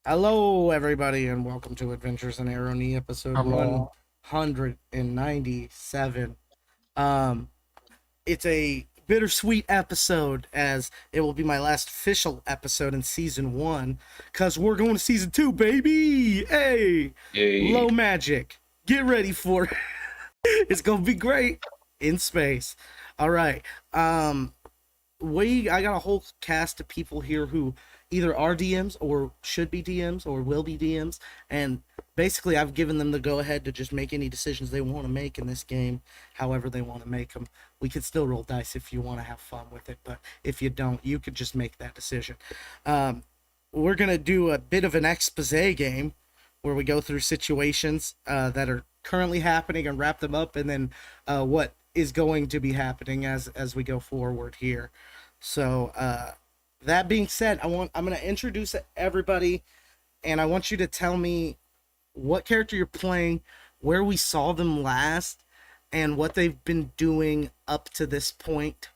Hello, everybody, and welcome to Adventures in Arrowknee, episode Hello. 197. Um, it's a bittersweet episode as it will be my last official episode in season one, because we're going to season two, baby! Hey! Yay. Low magic. Get ready for it. It's going to be great in space. All right. I got a whole cast of people here who either are DMs or should be DMs or will be DMs, and basically I've given them the go ahead to just make any decisions they want to make in this game, however they want to make them. We could still roll dice if you want to have fun with it, but if you don't, you could just make that decision. Um, we're gonna do a bit of an expose game where we go through situations that are currently happening and wrap them up, and then what is going to be happening as we go forward here. So that being said, I'm gonna introduce everybody, and I want you to tell me what character you're playing, where we saw them last, and what they've been doing up to this point.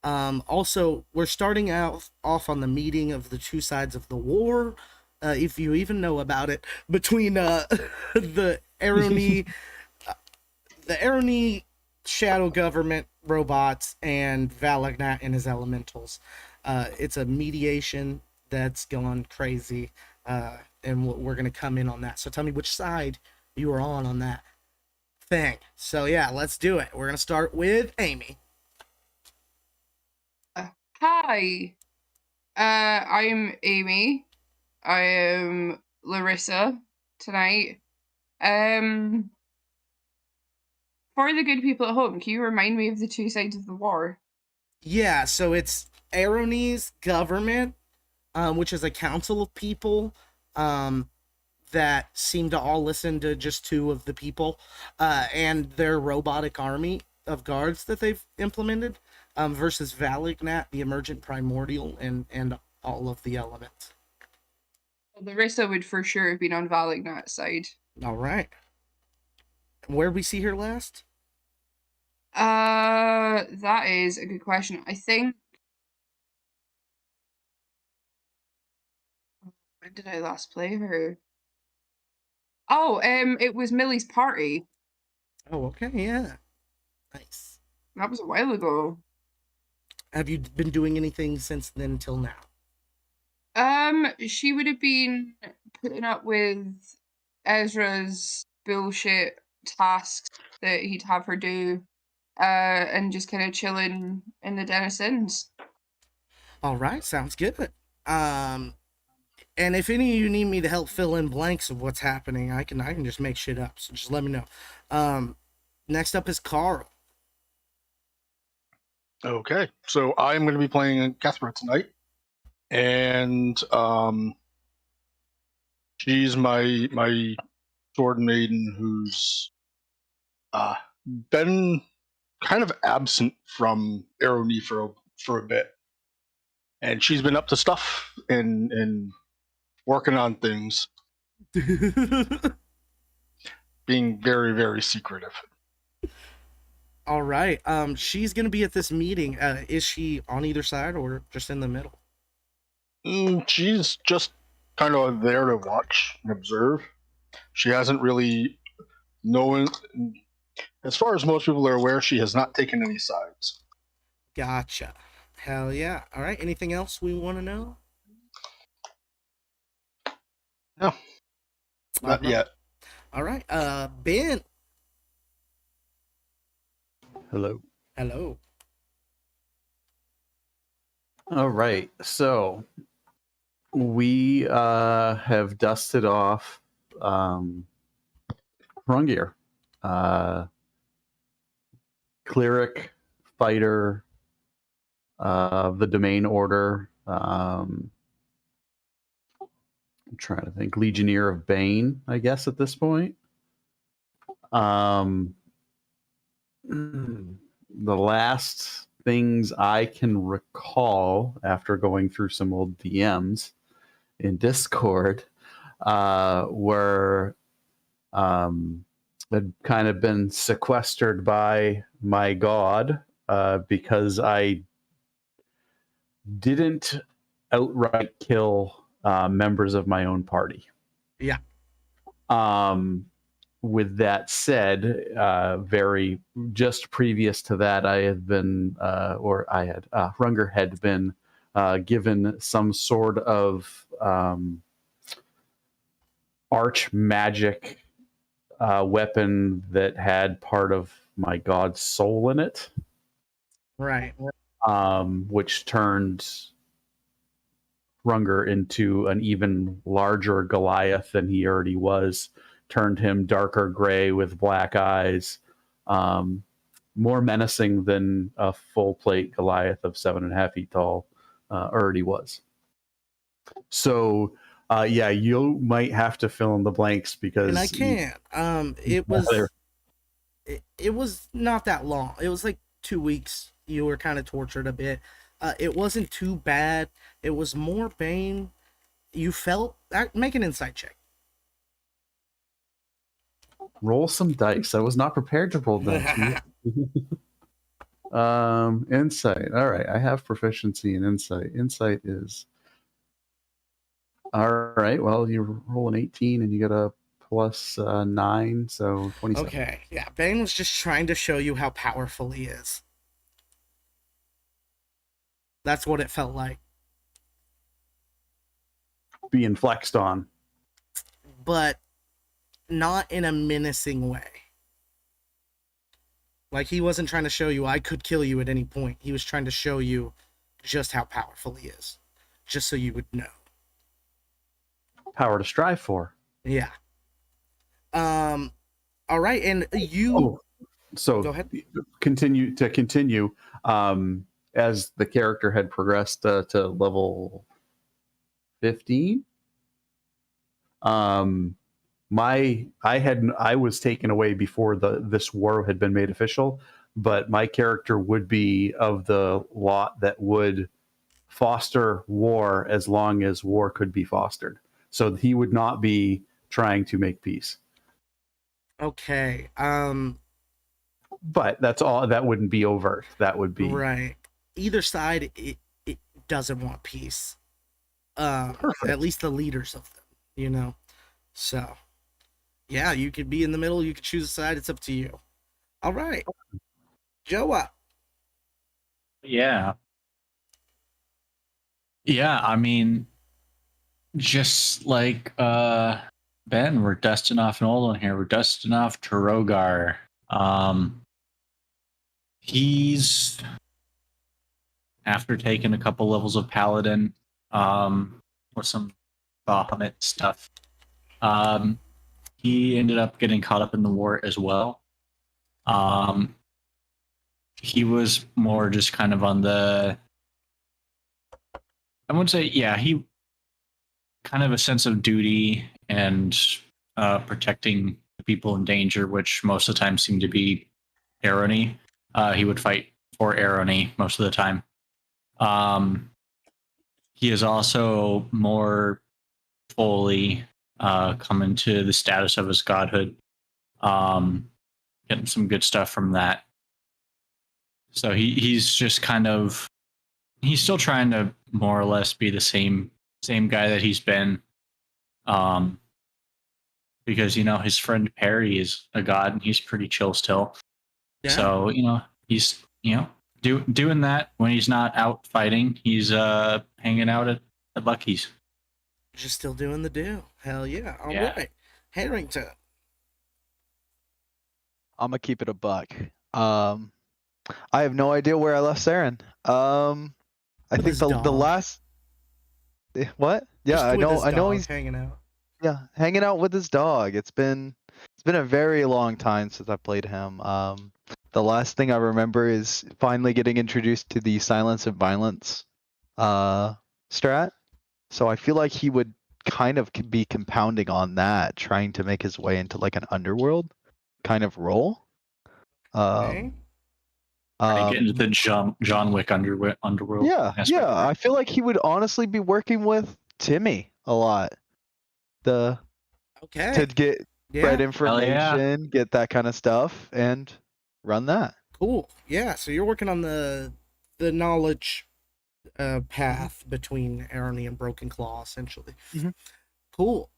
Also, we're starting out off on the meeting of the two sides of the war, if you even know about it, between the Arrowknee, the Arrowknee shadow government robots and Valagnat and his elementals. It's a mediation that's gone crazy, and we're gonna come in on that. So tell me which side you are on that thing. So yeah, let's do it. We're gonna start with Amy. Hi, I'm Amy. I am Larissa tonight. Um, for the good people at home, can you remind me of the two sides of the war? Yeah, so it's Arrowknee's government, which is a council of people um, that seem to all listen to just two of the people, and their robotic army of guards that they've implemented, versus Valagnat, the emergent primordial, and all of the elements. Larissa would for sure have been on Valagnat's side. All right. Where we see her last? That is a good question. I think. When did I last play her? Oh, it was Millie's party. Oh, okay, yeah. Nice. That was a while ago. Have you been doing anything since then till now? She would have been putting up with Ezra's bullshit tasks that he'd have her do, and just kind of chilling in the Den of Sins. All right, sounds good. Um, and if any of you need me to help fill in blanks of what's happening, I can just make shit up. So just let me know. Um, Next up is Carl. Okay, so I'm going to be playing Cuthbert tonight, and she's my sword maiden who's been kind of absent from Arrowknee for a bit, and she's been up to stuff and working on things, being very very secretive. All right. She's gonna be at this meeting. Is she on either side or just in the middle? She's just kind of there to watch and observe. She hasn't really known. As far as most people are aware, she has not taken any sides. Gotcha. Hell yeah. All right. Anything else we want to know? No, not right. yet. All right. Ben. Hello. Hello. All right. So we have dusted off Hrungnir, cleric, fighter of the domain order. I'm trying to think. Legionnaire of Bane, I guess, at this point. The last things I can recall after going through some old DMs in Discord were had kind of been sequestered by my god because I didn't outright kill members of my own party. Yeah. With that said, very just previous to that, I had been, Runger had been given some sort of arch magic weapon that had part of my god's soul in it. Right. Which turned Runger into an even larger Goliath than he already was. Turned him darker gray with black eyes, more menacing than a full plate Goliath of 7.5 feet tall already was. So, yeah, you might have to fill in the blanks because And I can't. It was not that long. It was like 2 weeks. You were kind of tortured a bit. It wasn't too bad. It was more pain. You felt that. Make an insight check. Roll some dice. I was not prepared to roll dice. Insight. All right, I have proficiency in insight. Insight is all right. Well, you roll an 18 and you get a plus 9, so 27. Okay, yeah. Bane was just trying to show you how powerful he is. That's what it felt like. Being flexed on. But not in a menacing way. Like, he wasn't trying to show you I could kill you at any point. He was trying to show you just how powerful he is. Just so you would know. Power to strive for. Yeah. All right, and you... Oh, so go ahead. Continue. As the character had progressed to level 15, I was taken away before this war had been made official, but my character would be of the lot that would foster war as long as war could be fostered. So he would not be trying to make peace. Okay. But that's all. That wouldn't be overt. That would be right. Either side, it doesn't want peace. At least the leaders of them, you know. So, yeah, you could be in the middle. You could choose a side. It's up to you. All right, Joa. Yeah. Yeah, I mean, just like Ben, we're dusting off an old one here. We're dusting off Tarogar. He's, after taking a couple levels of Paladin, with some Bahamut stuff, he ended up getting caught up in the war as well. He was more just kind of on the, I wouldn't say, yeah, he kind of a sense of duty and protecting the people in danger, which most of the time seemed to be Arrowknee. He would fight for Arrowknee most of the time. He is also more fully come into the status of his godhood, getting some good stuff from that. So he's just kind of, he's still trying to more or less be the same guy that he's been, because his friend Perry is a god and he's pretty chill still. Yeah. So he's doing that when he's not out fighting. He's hanging out at Lucky's. Just still doing the do. Hell yeah! All right, Harrington. I'm gonna keep it a buck. I have no idea where I left Saren. I think the last. What? Yeah, I know he's hanging out. Yeah, hanging out with his dog. It's been a very long time since I played him. The last thing I remember is finally getting introduced to the Silence of Violence strat. So I feel like he would kind of be compounding on that, trying to make his way into like an underworld kind of role. Okay. Get into the John Wick underworld. Yeah. I feel like he would honestly be working with Timmy a lot. To get spread information, get that kind of stuff, and run that. Cool. Yeah. So you're working on the knowledge path between Arrowknee and Broken Claw, essentially. Mhm. Cool.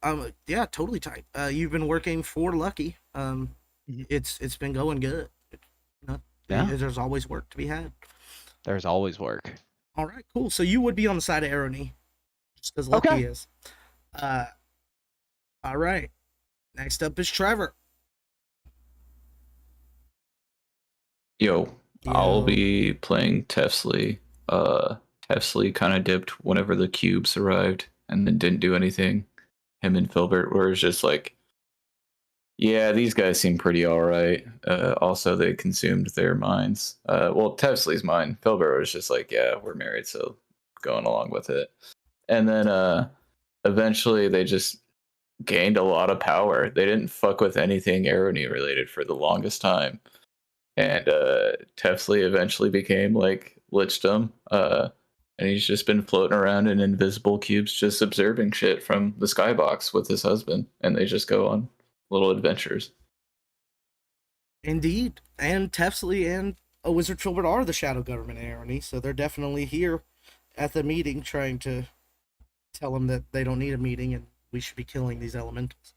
Yeah, totally tight. You've been working for Lucky. Mhm. It's been going good. You know, Yeah. there's always work to be had. There's always work. All right, cool. So you would be on the side of Arrowknee, just because Lucky Okay. is. Uh, all right. Next up is Trevor. Yo, I'll Yo. be playing Tefsley. Tefsley kind of dipped whenever the cubes arrived and then didn't do anything. Him and Filbert were just like, yeah, these guys seem pretty all right. Also, they consumed their minds. Well, Tefsley's mind. Filbert was just like, yeah, we're married, so going along with it. And then eventually they just gained a lot of power. They didn't fuck with anything Arrowknee related for the longest time. And Tefsley eventually became like Lichdom. And he's just been floating around in invisible cubes, just observing shit from the skybox with his husband. And they just go on little adventures. Indeed. And Tefsley and a Wizard Filbert are the shadow government in Arrowknee, so they're definitely here at the meeting trying to tell them that they don't need a meeting and we should be killing these elementals.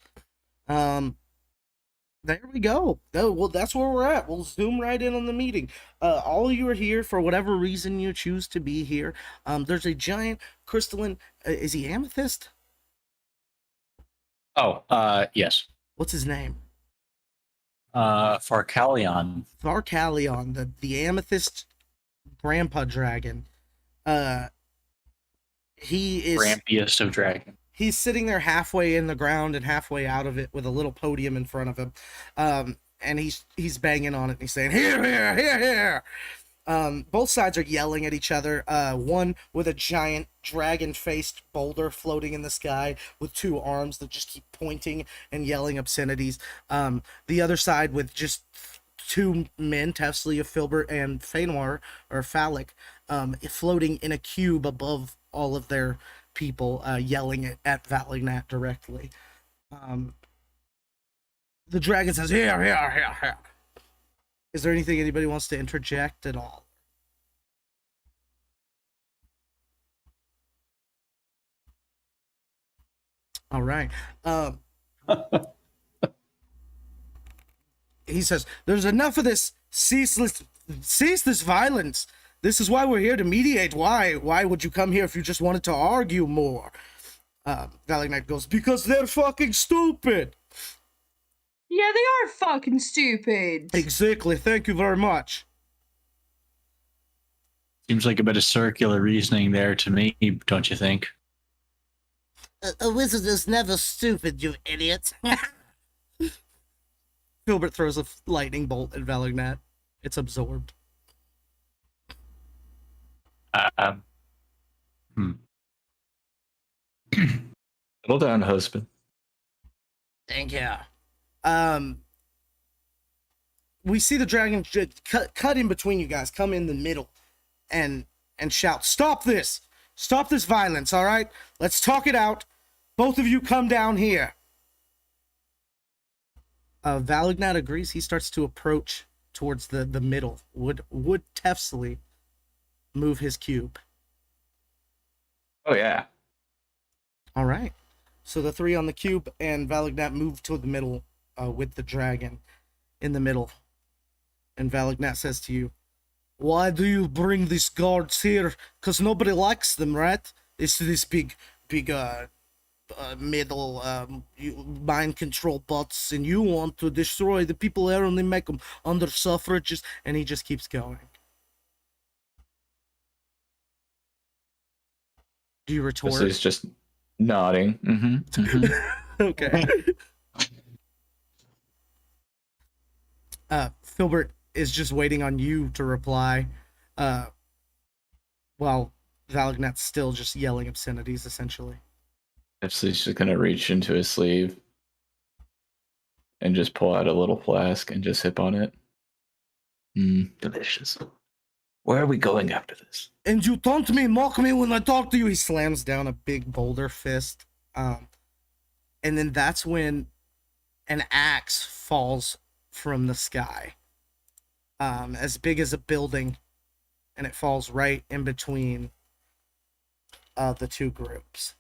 There we go. Oh, well, that's where we're at. We'll zoom right in on the meeting. All of you are here for whatever reason you choose to be here. There's a giant crystalline. Is he amethyst? Oh, yes. What's his name? Farkalion. Tharkalion, the amethyst grandpa dragon. He is Rampiest of dragon. he's sitting there halfway in the ground and halfway out of it with a little podium in front of him. And he's banging on it and he's saying, "Here, here, here, here." Both sides are yelling at each other. One with a giant dragon-faced boulder floating in the sky with two arms that just keep pointing and yelling obscenities. The other side with just two men, Tefsley of Filbert and Fëanor, or Phallic, floating in a cube above all of their people, yelling at Valignat directly. The dragon says, "Here, here, here, here." Is there anything anybody wants to interject at all? All right. He says, "There's enough of this cease this violence. This is why we're here to mediate. Why would you come here if you just wanted to argue more?" Valignat goes, "Because they're fucking stupid." Yeah, they are fucking stupid. Exactly. Thank you very much. Seems like a bit of circular reasoning there to me, don't you think? A wizard is never stupid, you idiot. Filbert throws a lightning bolt at Valignat. It's absorbed. Settle down, husband. Thank you. We see the dragon cut in between you guys, come in the middle, and shout, "Stop this! Stop this violence! All right, let's talk it out. Both of you come down here." Valignat agrees. He starts to approach towards the middle. Would Tefsley move his cube? Oh, yeah. All right. So the three on the cube and Valignat move to the middle with the dragon in the middle. And Valignat says to you, "Why do you bring these guards here? Because nobody likes them, right? It's this big middle mind control bots, and you want to destroy the people there and they make them under suffrages." And he just keeps going. Do you retort? Tefsley's just nodding. Okay. Filbert is just waiting on you to reply, while Valignat's still just yelling obscenities, essentially. Tefsley's just gonna reach into his sleeve and just pull out a little flask and just sip on it. Delicious. Where are we going after this? "And you taunt me, mock me when I talk to you." He slams down a big boulder fist. And then that's when an axe falls from the sky, as big as a building, and it falls right in between of the two groups.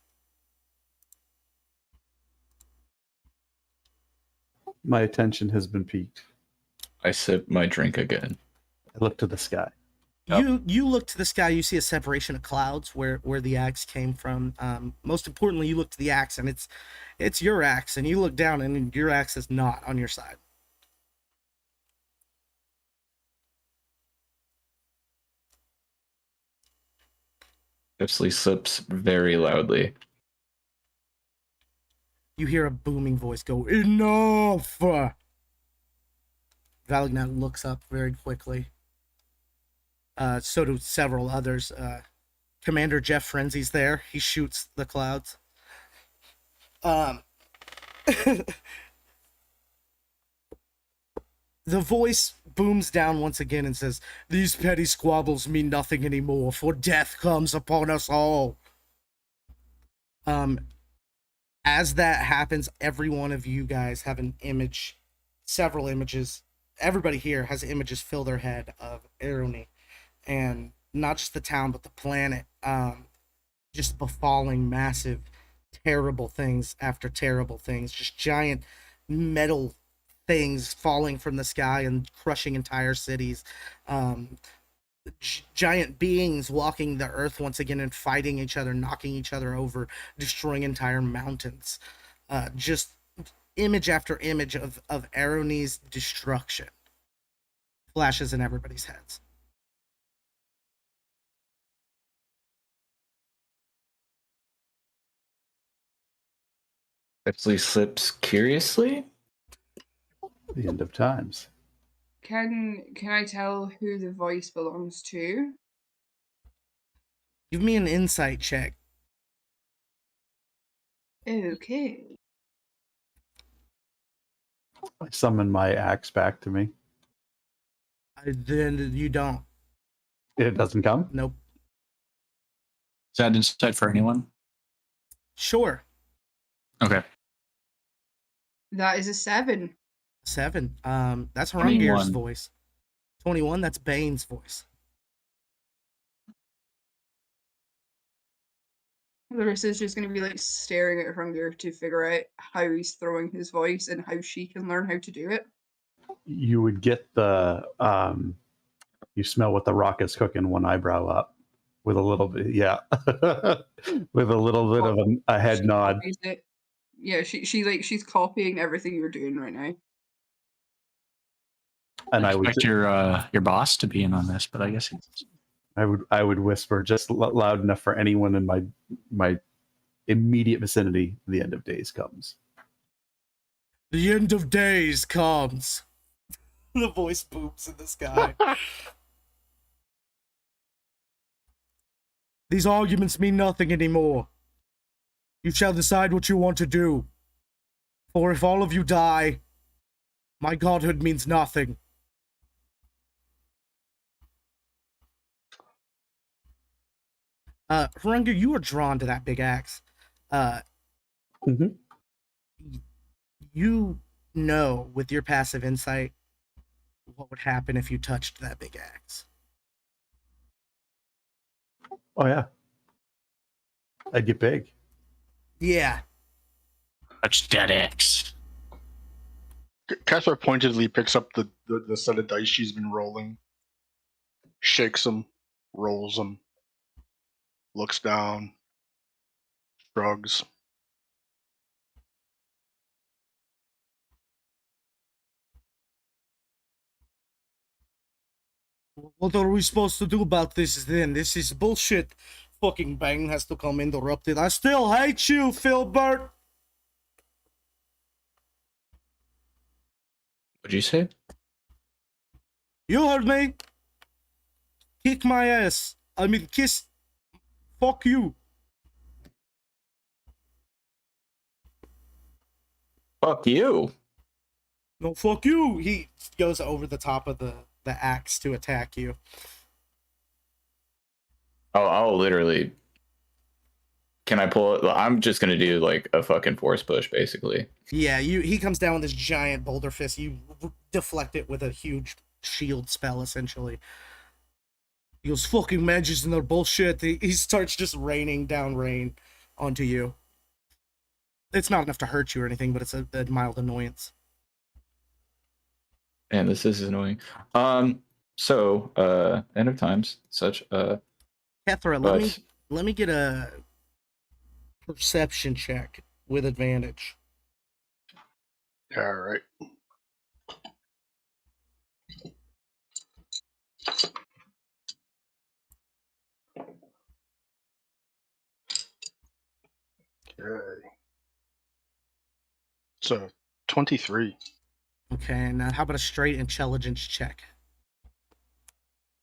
My attention has been piqued. I sip my drink again. I look to the sky. Yep. You look to the sky, you see a separation of clouds where the axe came from. Most importantly, you look to the axe, and it's your axe, and you look down, and your axe is not on your side. Pepsley sips very loudly. You hear a booming voice go, "Enough!" Valagna looks up very quickly. So do several others. Commander Jeff Frenzy's there. He shoots the clouds. The voice booms down once again and says, "These petty squabbles mean nothing anymore, for death comes upon us all." As that happens, every one of you guys have an image, several images. Everybody here has images fill their head of Arrowknee, and not just the town, but the planet, just befalling massive, terrible things after terrible things. Just giant metal things falling from the sky and crushing entire cities. Giant beings walking the earth once again and fighting each other, knocking each other over, destroying entire mountains. Just image after image of Arrowknee's destruction flashes in everybody's heads. Pepsley sips curiously. The end of times. Can I tell who the voice belongs to? Give me an insight check. Okay. I summon my axe back to me. Then you don't. It doesn't come? Nope. Is that insight for anyone? Sure. Okay. That is a 7. 7. That's Harungir's 21. voice. 21, that's Bane's voice. Larissa's just going to be like staring at Hrungnir to figure out how he's throwing his voice and how she can learn how to do it. You would get the you smell what the rock is cooking, one eyebrow up with a little bit, yeah. With a little bit of a head She nod. copies it. Yeah, she's copying everything you're doing right now. And I I would expect your boss to be in on this, but I guess he's... I would whisper just loud enough for anyone in my immediate vicinity. The end of days comes. The end of days comes. The voice booms in the sky. These arguments mean nothing anymore. You shall decide what you want to do. For if all of you die, my godhood means nothing. Hrungnir, you are drawn to that big axe. Mhm. You know, with your passive insight, what would happen if you touched that big axe. Oh yeah, I'd get big. Yeah. Touch dead X. Caspar pointedly picks up the set of dice she's been rolling, shakes them, rolls them, looks down, shrugs. What are we supposed to do about this then? This is bullshit. Fucking Bang has to come interrupted. I still hate you, Filbert. What'd you say? You heard me. Kick my ass. I mean, kiss. Fuck you. Fuck you. No, fuck you. He goes over the top of the axe to attack you. Oh, I'll literally. Can I pull it? I'm just gonna do like a fucking force push, basically. Yeah, he comes down with this giant boulder fist. You deflect it with a huge shield spell, essentially. He goes, fucking mages and their bullshit. He starts just raining down rain onto you. It's not enough to hurt you or anything, but it's a mild annoyance. And this is annoying. So, end of times, such, Kethra, but let me get a perception check with advantage. All right. Okay. So 23 Okay, now how about a straight intelligence check?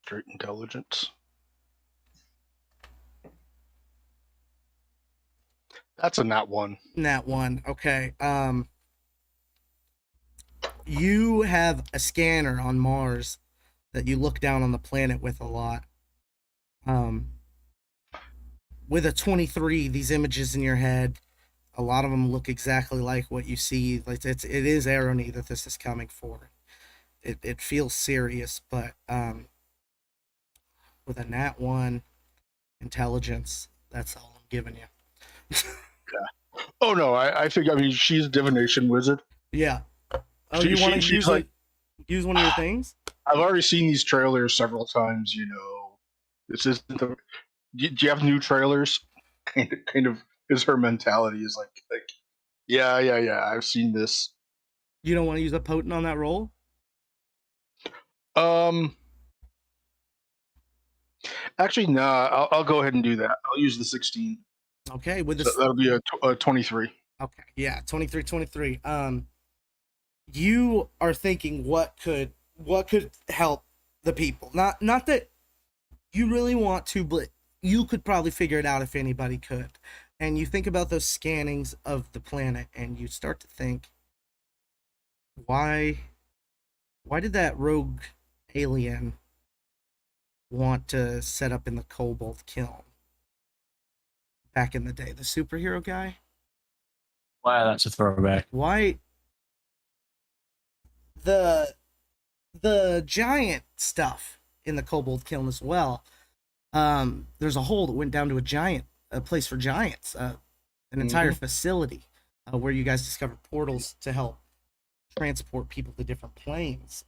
straight intelligence. That's a nat 1. Nat 1. Okay. You have a scanner on Mars that you look down on the planet with a lot. With a 23, these images in your head, a lot of them look exactly like what you see. Like it is Arrowknee that this is coming for. It feels serious, but with a nat 1 intelligence, that's all I'm giving you. Oh no, I think she's a divination wizard. Yeah. Oh, She- you want to she's use like- use one of your things? I've already seen these trailers several times. This isn't the. Do you have new trailers? Kind of is her mentality is like yeah. I've seen this. You don't want to use a potent on that roll? Actually, nah. I'll go ahead and do that. I'll use the 16. Okay, with So this. that'll be a 23. Okay, yeah, 23. You are thinking what could help the people. Not that you really want to, but you could probably figure it out if anybody could. And you think about those scannings of the planet, and you start to think, why did that rogue alien want to set up in the Cobalt Kiln back in the day? The superhero guy? Wow, that's a throwback. Why the giant stuff in the Cobalt Kiln as well? There's a hole that went down to a place for giants, an entire facility where you guys discovered portals to help transport people to different planes.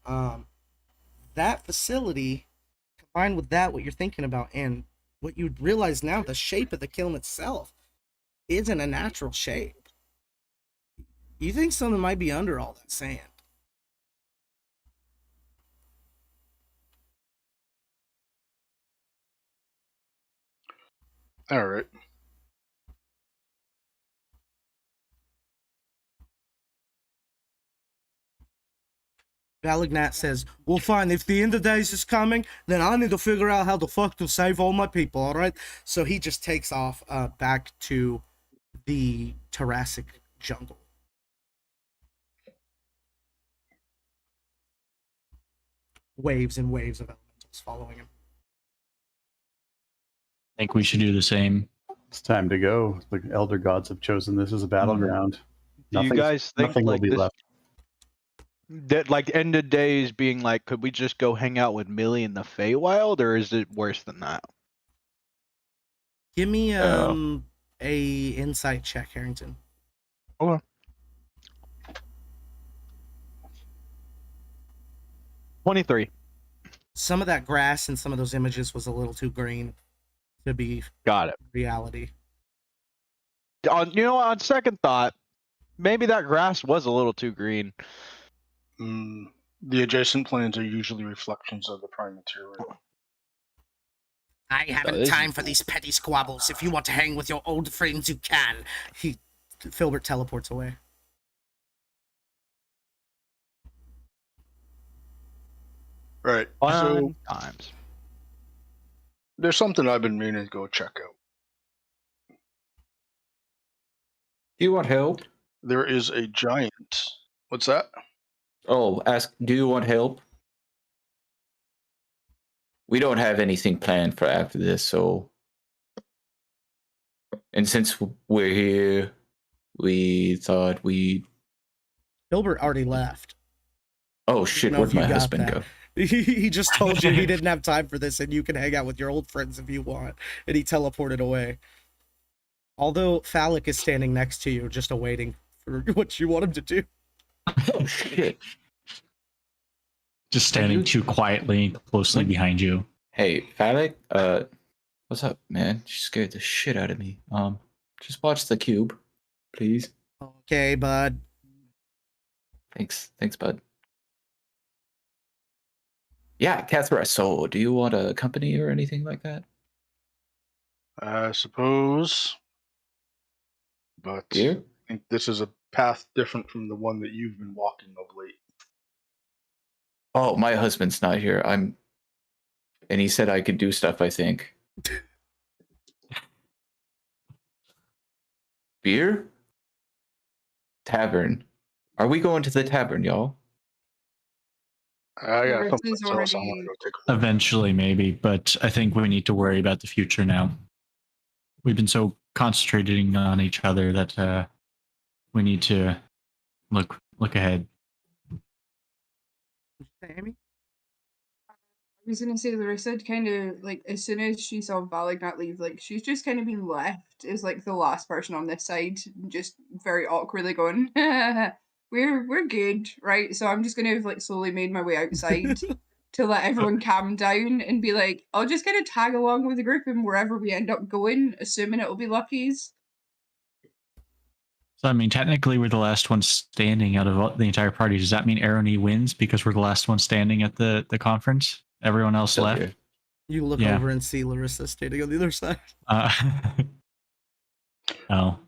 That facility, combined with that, what you're thinking about, and what you realize now, the shape of the kiln itself isn't a natural shape. You think something might be under all that sand. All right. Valignat says, well, fine, if the end of days is coming, then I need to figure out how the fuck to save all my people, alright? So he just takes off back to the Jurassic jungle. Waves and waves of elementals following him. I think we should do the same. It's time to go. The elder gods have chosen this as a battleground. Do you Nothing's- guys think Nothing will like be this, left. that like end of days being like, could we just go hang out with Millie in the Feywild, or is it worse than that? Give me a insight check, Harrington. 23. Some of that grass and some of those images was a little too green to be Got it. reality. On second thought, maybe that grass was a little too green. The adjacent planes are usually reflections of the prime material. I haven't this time is for these petty squabbles. If you want to hang with your old friends, you can. Filbert teleports away. Right. So Fun times. there's something I've been meaning to go check out. do you want help? There is a giant. What's that? Oh, ask, do you want help? We don't have anything planned for after this, so. And since we're here, we thought we'd. Filbert already left. Oh shit, know where'd if you my got husband that. go? He just told you he didn't have time for this, and you can hang out with your old friends if you want. And he teleported away. Although Phallic is standing next to you, just awaiting for what you want him to do. Oh shit! Just standing too quietly, closely behind you. Hey, Phallic, what's up, man? You scared the shit out of me. Just watch the cube, please. Okay, bud. Thanks, bud. Yeah, Kathra, so do you want a company or anything like that? I suppose. But Beer? I think this is a path different from the one that you've been walking of late. Oh, my husband's not here. And he said I could do stuff, I think. Beer? Tavern. Are we going to the tavern, y'all? I got Yours something is else I want to already- go take a look. Eventually, maybe, but I think we need to worry about the future now. We've been so concentrating on each other that we need to look ahead. Sammy? I was gonna say Larissa kind of like as soon as she saw Valignat leave, like she's just kind of been left as like the last person on this side, just very awkwardly going, we're good, right? So I'm just gonna have like slowly made my way outside to let everyone calm down and be like, I'll just kind of tag along with the group and wherever we end up going, assuming it'll be Lucky's. So I mean, technically, we're the last one standing out of the entire party. Does that mean Arrowknee wins because we're the last one standing at the conference? Everyone else Still left. here. You look Yeah. over and see Larissa standing on the other side. Oh,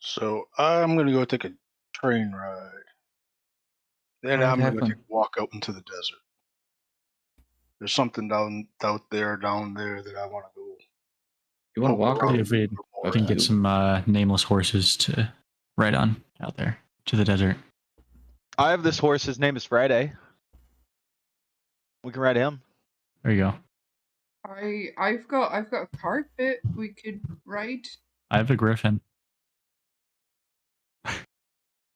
So I'm gonna go take a train ride. Then Oh, I'm have gonna fun. take a walk out into the desert. There's something down there that I want to go. You want to walk around Yeah, if we- more I can get at. some nameless horses to ride on out there to the desert. I have this horse. His name is Friday. We can ride him. There you go. I've got a carpet we could ride. I have a griffin.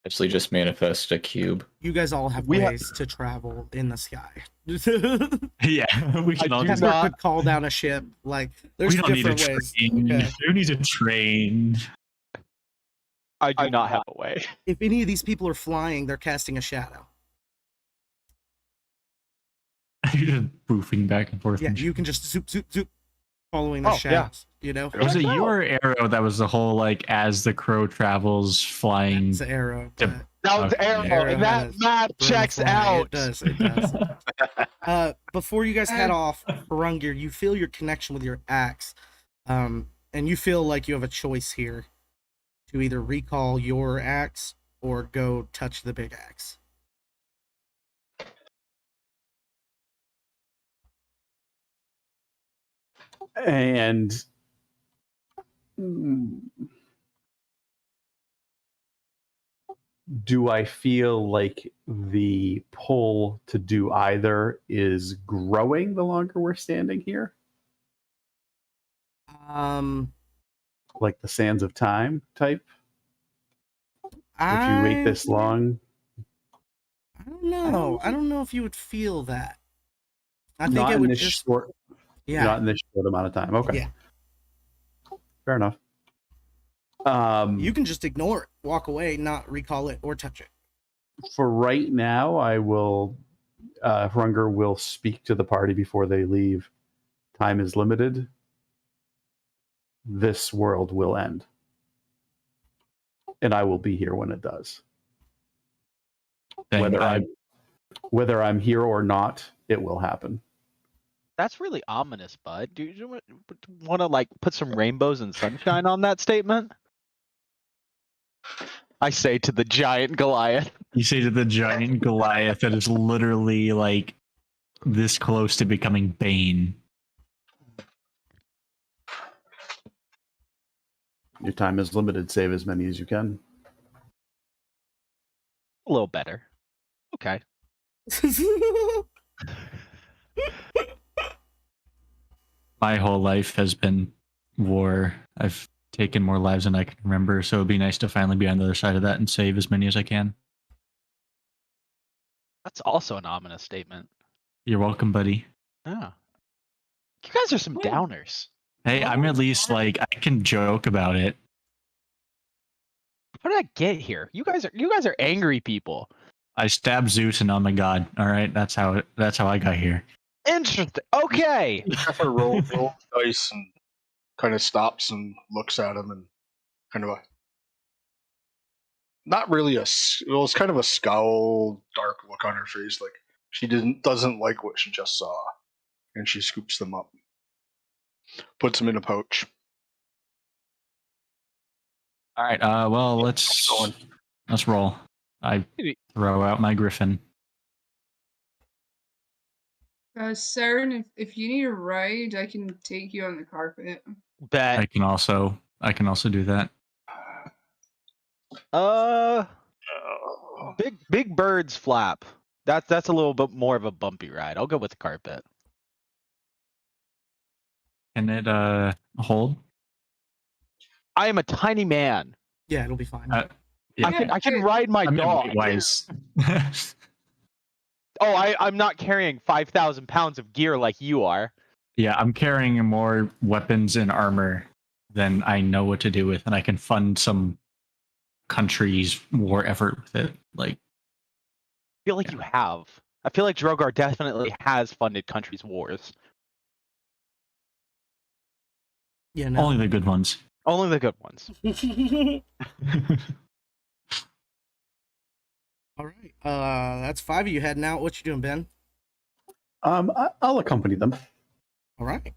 Actually, just manifest a cube. You guys all have We ha- ways to travel in the sky. Yeah, we can all do do not- Kessler could call down a ship. Like, there's We don't need a different ways. train. Okay. Who needs a train? I do not have a way. If any of these people are flying, they're casting a shadow. You're just boofing back and forth. Yeah, and you can just zoop, zoop, zoop, following the Oh, yeah. shadows. You know, Was it I you know. or Arrow that was the whole like as the crow travels flying? it's an arrow. to- But That was Okay. Arrow, Arrow and that has map room checks flying. out. It does. It does. Before you guys head off, Harungir, you feel your connection with your axe, and you feel like you have a choice here to either recall your axe or go touch the big axe. And do I feel like the pull to do either is growing the longer we're standing here? Like the sands of time type? If you wait this long? I don't know. I don't know if you would feel that. I think Not it in would this just short, yeah. not in this short amount of time. Okay. Yeah. Fair enough. You can just ignore it, walk away, not recall it or touch it. For right now, I will. Hrunger will speak to the party before they leave. Time is limited. This world will end, and I will be here when it does. Thing. Whether I'm here or not, it will happen. That's really ominous, bud. Do you want to like put some rainbows and sunshine on that statement? I say to the giant Goliath. You say to the giant Goliath that is literally like this close to becoming Bane. Your time is limited. Save as many as you can. A little better. Okay. My whole life has been war. I've taken more lives than I can remember, so it'd be nice to finally be on the other side of that and save as many as I can. That's also an ominous statement. You're welcome, buddy. Yeah. You guys are some Yeah. downers. Hey, I'm at least like I can joke about it. How did I get here? You guys are angry people. I stabbed Zeus and oh my god. All right, that's how I got here. Interesting. Okay. Zephyr rolls dice and kind of stops and looks at him and kind of not really it was kind of a scowl, dark look on her face, like she doesn't like what she just saw, and she scoops them up, puts them in a pouch. All right. Well, let's roll. I throw out my griffin. Saren, if you need a ride, I can take you on the carpet. Bet. I can also do that. Big birds flap. That's a little bit more of a bumpy ride. I'll go with the carpet. Can it hold? I am a tiny man. Yeah, it'll be fine. Yeah. I can ride my I'm dog. wise. Oh, I'm not carrying 5,000 pounds of gear like you are. Yeah, I'm carrying more weapons and armor than I know what to do with, and I can fund some country's war effort with it. Like, I feel like you have. I feel like Drogar definitely has funded countries' wars. Yeah, no. only the good ones. Only the good ones. All right. That's 5 of you heading out. What you doing, Ben? I'll accompany them. All right.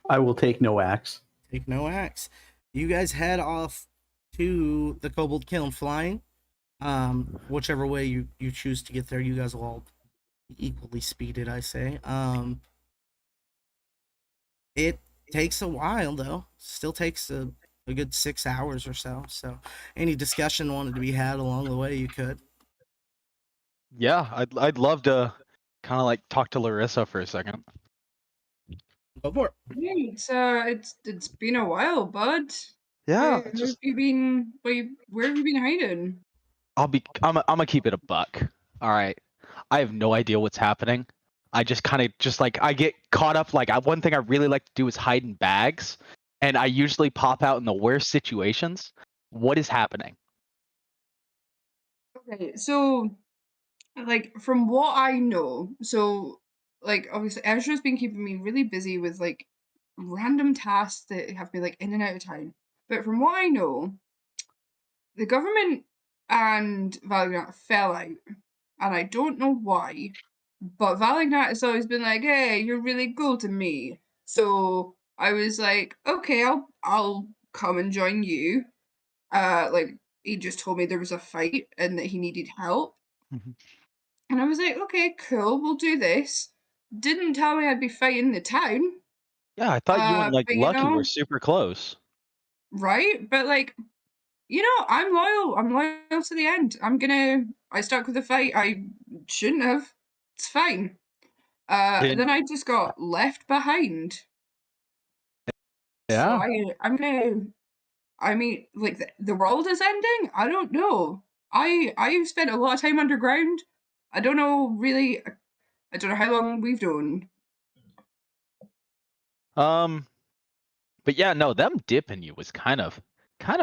I will take no axe. Take no axe. You guys head off to the Kobold Kiln flying. Whichever way you choose to get there, you guys will all be equally speeded, I say. It takes a while, though. Still takes a good 6 hours or so. So any discussion wanted to be had along the way, you could. Yeah, I'd love to kind of like talk to Larissa for a second. Go for it. Hey, it's been a while, bud. Yeah, Where have you been? Where have you been hiding? I'm gonna keep it a buck. All right. I have no idea what's happening. I just kind of I get caught up. Like one thing I really like to do is hide in bags, and I usually pop out in the worst situations. What is happening? Okay, so like from what I know, so like obviously Ezra's been keeping me really busy with like random tasks that have me like in and out of town. But from what I know, the government and Valignat fell out, and I don't know why. But Valignat has always been like, "Hey, you're really cool to me." So I was like, "Okay, I'll come and join you." Like he just told me there was a fight and that he needed help, and I was like, "Okay, cool, we'll do this." Didn't tell me I'd be fighting the town, Yeah, I thought you and like but you Lucky know, were super close. right? But like, you know, I'm loyal. I'm loyal to the end. I stuck with the fight. I shouldn't have. It's fine. Did- Then I just got left behind. Yeah. So I mean, like the world is ending. I don't know. I've spent a lot of time underground. I don't know really. I don't know how long we've done. But yeah, no, them dipping you was kind of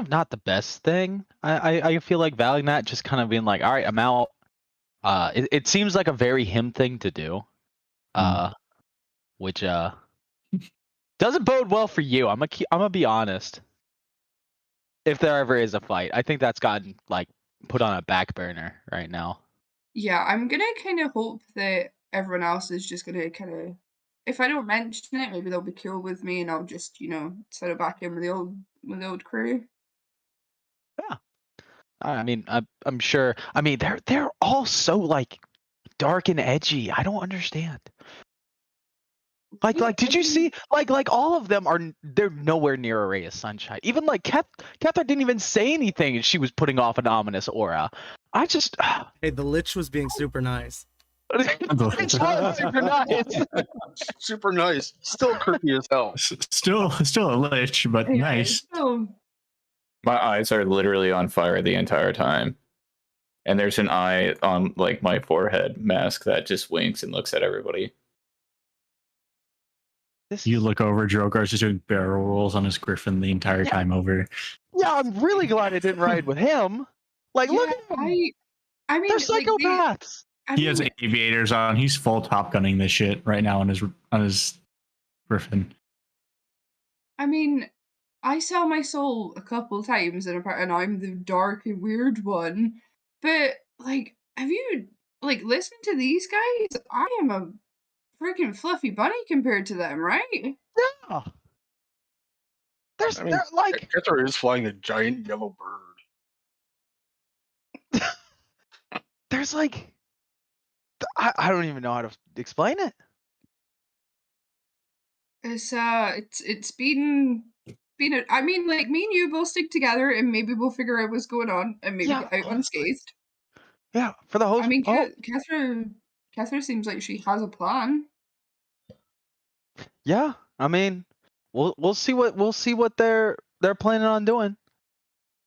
not the best thing. I feel like Valignat just kind of being like, all right, I'm out. It seems like a very him thing to do. Which doesn't bode well for you. I'm gonna be honest. If there ever is a fight, I think that's gotten like put on a back burner right now. Yeah, I'm gonna kind of hope that everyone else is just gonna kind of, if I don't mention it, maybe they'll be cool with me, and I'll just settle back in with the old crew. Yeah. I mean, I'm sure. I mean, they're all so like dark and edgy. I don't understand. Like, did you see? Like, all of them they're nowhere near a ray of sunshine. Even like Kepha didn't even say anything, and she was putting off an ominous aura. I just. Hey, the Lich was being super nice. It's not super nice. Super nice. Still creepy as hell. Still a lich, but nice. So, My eyes are literally on fire the entire time. and there's an eye on like my forehead mask that just winks and looks at everybody. You look over, Drogar's just doing barrel rolls on his griffin the entire time over. Yeah, I'm really glad I didn't ride with him. Like, look Yeah, at him. I mean, They're like, psychopaths. He has aviators on. He's full Top Gunning this shit right now on his griffin. I mean, I sell my soul a couple times, and I'm the dark and weird one. But like, have you like listened to these guys? I am a freaking fluffy bunny compared to them, right? Yeah. They're like, Kethra is flying a giant yellow bird. there's like, I don't even know how to explain it. It's been I mean, like, me and you will stick together, and maybe we'll figure out what's going on, and maybe Yeah, get out honestly. unscathed. Yeah, for the host. I mean, Kethra seems like she has a plan. Yeah, I mean, we'll see what they're planning on doing.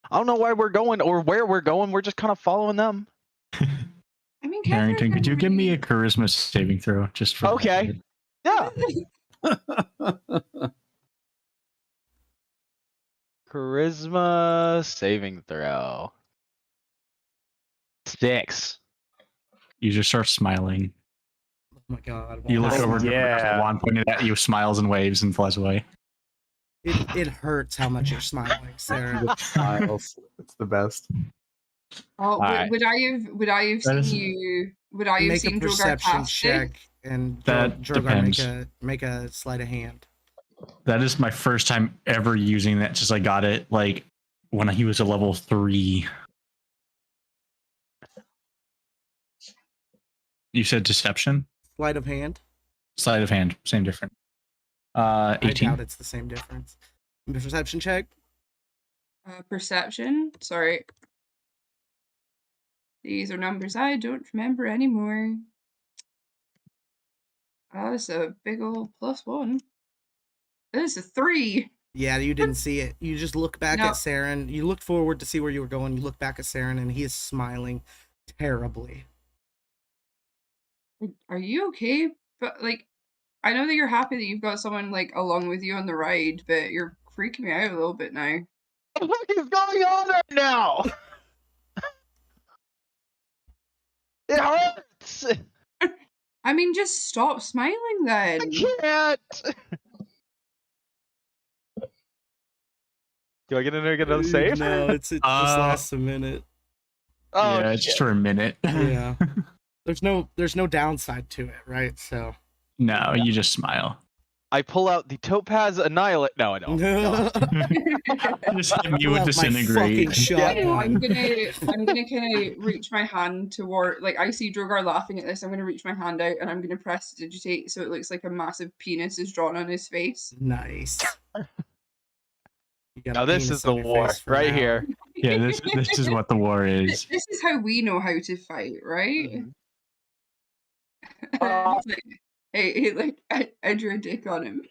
I don't know why we're going or where we're going. We're just kind of following them. I mean, Harrington, could you give me a a charisma saving throw just for? Okay. Yeah. Charisma saving throw. 6. You just start smiling. Oh my god. You look wow. over, Yeah. the wand pointed at you, smiles and waves, and flies away. It hurts how much you're smiling, Sarah. The smiles. It's the best. Oh, Alright. would I have That seen is- you? Would I have Make a seen Drogar perception cast check it? and That Drogar make a sleight of hand. That is my first time ever using that. Just I got it like when he was a level 3. You said deception? Sleight of hand. Sleight of hand, same difference. I 18. doubt it's the same difference. Perception check. Perception. Sorry. These are numbers I don't remember anymore. Oh, that's a big old +1. This is a 3. Yeah, you didn't see it. You just look back No. at Saren. You looked forward to see where you were going. You look back at Saren, and he is smiling terribly. Are you okay? But like, I know that you're happy that you've got someone like along with you on the ride, but you're freaking me out a little bit now. What the fuck is going on right now? It hurts. I mean, just stop smiling then. I can't. Do I get another save? No, it just lasts a minute. Oh, yeah, it's just for a minute. Yeah. There's no downside to it, right? So No, you just smile. I pull out the Topaz Annihilate. No, I don't. No. Just hit you Pull with out my disintegrate. fucking shotgun. I'm gonna kind of reach my hand toward, like, I see Drogar laughing at this. I'm gonna reach my hand out and I'm gonna press digitate so it looks like a massive penis is drawn on his face. Nice. You got a Now this penis is the on your war face for right now. here. Yeah, this is what the war is. This is how we know how to fight, right? Mhm. It's like, hey, like, I drew a dick on him.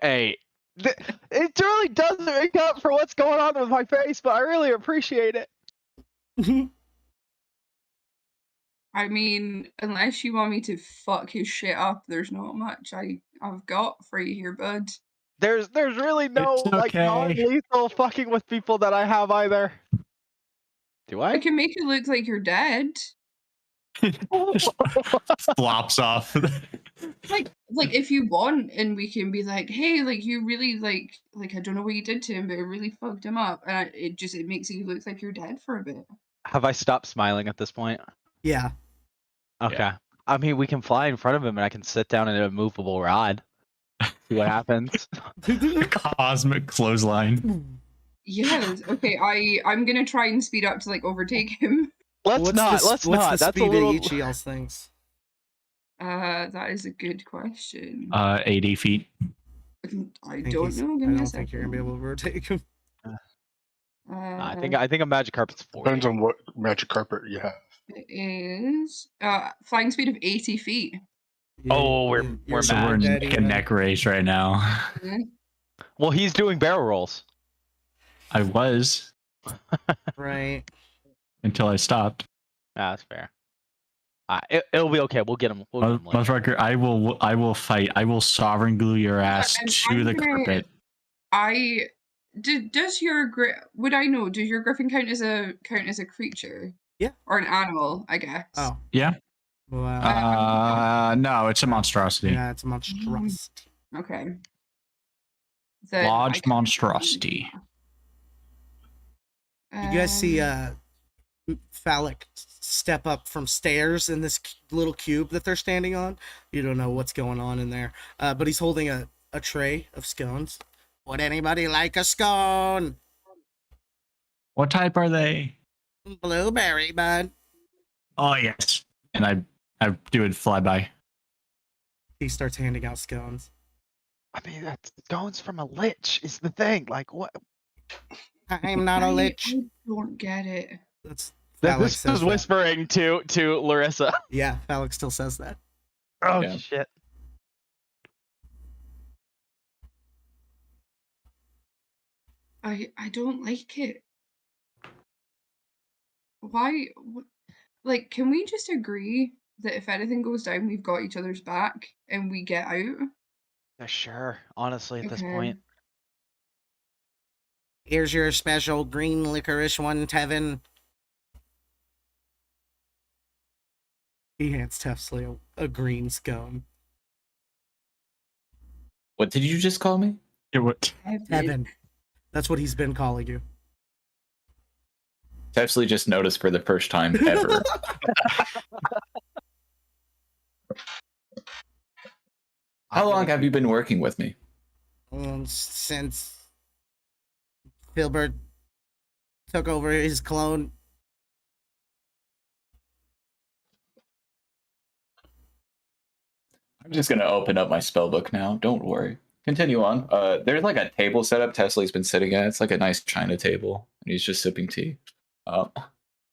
Hey, it really doesn't make up for what's going on with my face, but I really appreciate it. I mean, unless you want me to fuck his shit up, there's not much I've got for you here, bud. There's really no It's like okay. non-lethal fucking with people that I have either. Do I I? can make it look like you're dead. Just flops off. Like if you want, and we can be like, hey, like, you really like I don't know what you did to him, but it really fucked him up, and it makes you look like you're dead for a bit. Have I stopped smiling at this point? Yeah. Okay. I mean, we can fly in front of him, and I can sit down in a movable rod. See what happens. Cosmic clothesline. Yes. Okay. I'm gonna try and speed up to like overtake him. Let's not. What's the That's a speed little. of each of y'all's things? That is a good question. 80 feet. I don't know. I Give me a don't second. think you're gonna be able to overtake him. I think a magic carpet's 40. Depends on what magic carpet you have. It is flying speed of 80 feet. Oh, we're So mad. we're in dead neck even. and neck race right now. Well, he's doing barrel rolls. I was. Right. until I stopped. That's fair. It'll be okay. We'll get him. We'll get him later. Motherfucker, I will fight. I will sovereign glue your ass And to I'm the gonna- carpet. Does your would I know? Does your griffin count as a creature? Yeah. Or an animal, I guess. Oh. Yeah. Wow. No, it's a monstrosity. Yeah, it's a monstrosity. Okay. Then Large I- monstrosity. You guys see Phallic step up from stairs in this little cube that they're standing on. You don't know what's going on in there, but he's holding a tray of scones. Would anybody like a scone? What type are they? Blueberry, bud. Oh yes. And I do a flyby. He starts handing out scones. I mean, that's scones from a lich is the thing. Like, what? I'm not a lich. I don't get it. That's Phallic This says is that. whispering to Larissa. Yeah, Phallic still says that. Oh Yeah. shit. I don't like it. Why? Like, can we just agree that if anything goes down, we've got each other's back and we get out? Yeah, sure. Honestly, at this Okay. point, Here's your special green licorice one, Tevin. He hands Tefsley a green scone. What did you just call me? It would. Tevin. That's what he's been calling you. Tepsley just noticed for the first time ever. How long have you been working with me? Since Filbert took over his clone. I'm just gonna open up my spell book now. Don't worry. Continue on. There's like a table set up Tesla's been sitting at. It's like a nice china table, and he's just sipping tea.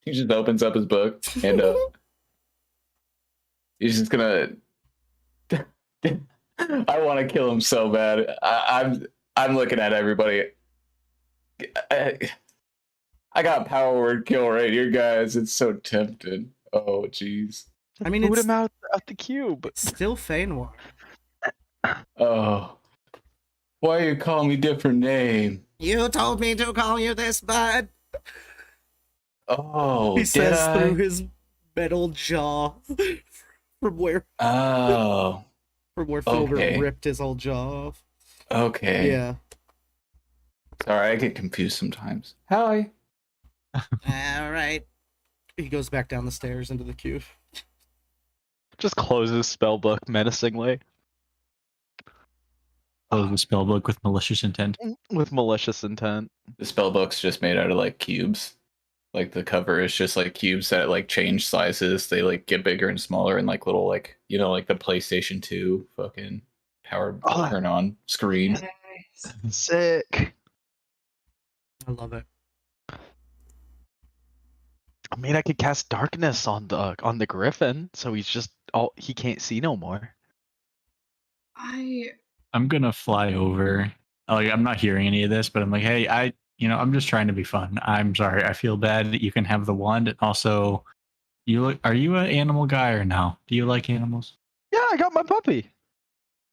He just opens up his book, and he's just gonna. I want to kill him so bad. I'm looking at everybody. I got power word kill right here, guys. It's so tempting. Oh, jeez. I mean, boot it's him out the cube. still Feynor. Oh, why you call me different name? You told me to call you this, bud. Oh, He did says I? through his metal jaw from where Oh, Filbert okay. ripped his whole jaw off. okay. Yeah. Sorry, I get confused sometimes. Hi. All right. He goes back down the stairs into the cube. Just closes spell book menacingly Close the spell book with malicious intent. with malicious intent. The spell book's just made out of like cubes. Like the cover is just like cubes that like change sizes. They like get bigger and smaller and like little like like the PlayStation 2 fucking power Oh. turn on screen. Nice. Sick. I love it. I mean, I could cast darkness on the griffin, so he can't see no more. I'm gonna fly over. Like I'm not hearing any of this, but I'm like, hey, I'm just trying to be fun. I'm sorry. I feel bad that you can have the wand. And also, are you an animal guy or no? Do you like animals? Yeah, I got my puppy.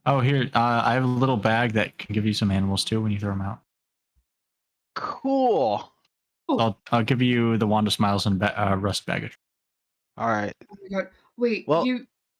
Oh, here, I have a little bag that can give you some animals too when you throw them out. Cool. I'll give you the wand of smiles and rust baggage. All right. Oh my god. Wait, Well-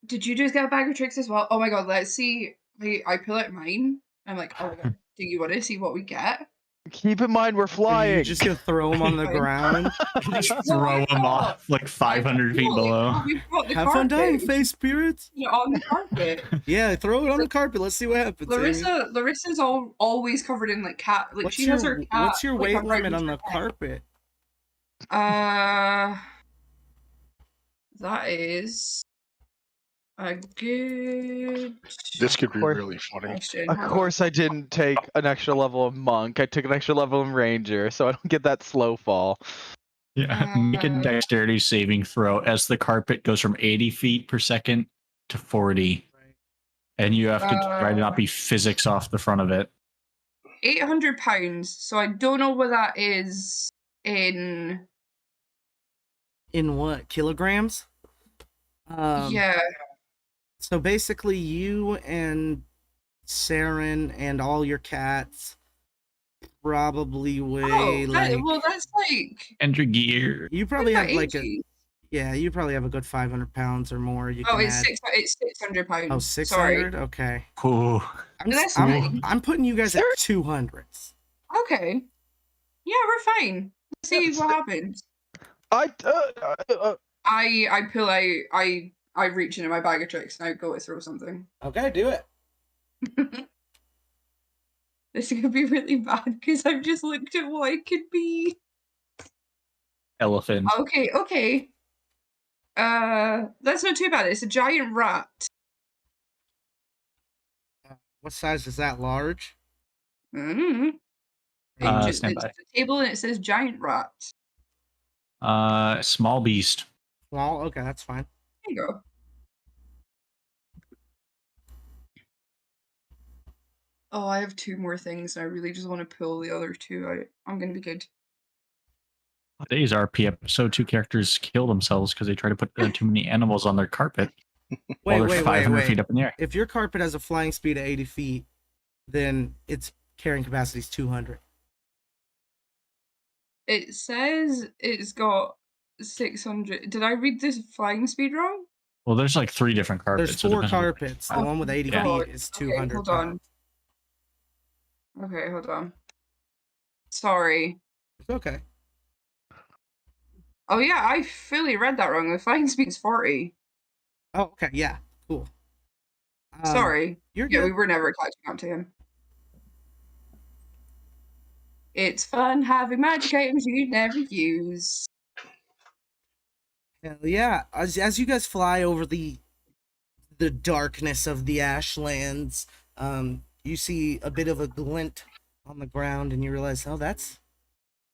did you just get a bag of tricks as well? Oh my god, let's see. Wait, I pull out mine. I'm like, oh my god, do you want to see what we get? Keep in mind we're Are flying. you just gonna throw him on the ground? Just No, throw I them know. off like 500 feet No, below. we've got the Have fun dying, carpet. face spirits. You know, on the carpet. Yeah, throw it on the carpet. Let's see what happens. Amy. Larissa's always covered in like cat. Like What's she has her cat. what's your like, weight right limit on the next to her carpet? head. That is a good This could be course. really funny. question. Of Hold on. course, I didn't take an extra level of monk. I took an extra level of ranger, so I don't get that slow fall. Yeah, make a Uh, dexterity saving throw as the carpet goes from 80 feet per second to 40. And you have to try to not be physics off the front of it. 800 pounds. So I don't know what that is in In what, kilograms? Yeah. So basically, you and Saren and all your cats probably weigh Well, that's like And your gear. you probably have about like a 80. you probably have a good 500 pounds or more. You Oh, can it's add. 600 pounds. Oh, Sorry. 600. Okay. Ooh. That's fine. I'm putting you guys at 200s. Okay. Yeah, we're fine. Let's see what happens. I pull out. I reach into my bag of tricks and I go to throw something. Okay, do it. This is gonna be really bad because I've just looked at what it could be. Elephant. Okay. That's not too bad. It's a giant rat. What size is that? Large? Mm-hmm. It's Stand the by. table and it says giant rat. Small beast. Small? Okay, that's fine. There you go. Oh, I have 2 more things. I really just want to pull the other 2 out. I'm gonna be good. Today's RP episode, 2 characters kill themselves because they try to put too many animals on their carpet while they're 500 feet up in the air. If your carpet has a flying speed of 80 feet, then its carrying capacity is 200. It says it's got 600. Did I read this flying speed wrong? Well, there's like 3 different carpets. There's so it 4 depends on- carpets. The one with 80 Yeah. feet is 200 Okay, hold on. pounds. Okay, hold on. Sorry. It's okay. Oh yeah, I fully read that wrong. The flying speed's 40. Oh, okay. Yeah. Cool. Sorry. You're Yeah, good. we were never catching up to him. It's fun having magic items you never use. Hell yeah. As you guys fly over the darkness of the Ashlands, you see a bit of a glint on the ground, and you realize, oh,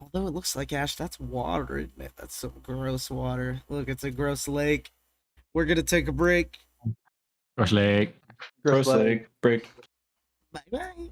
although it looks like ash, that's water, isn't it? That's some gross water. Look, it's a gross lake. We're gonna take a break. Gross leg. Gross leg. Break. Bye bye.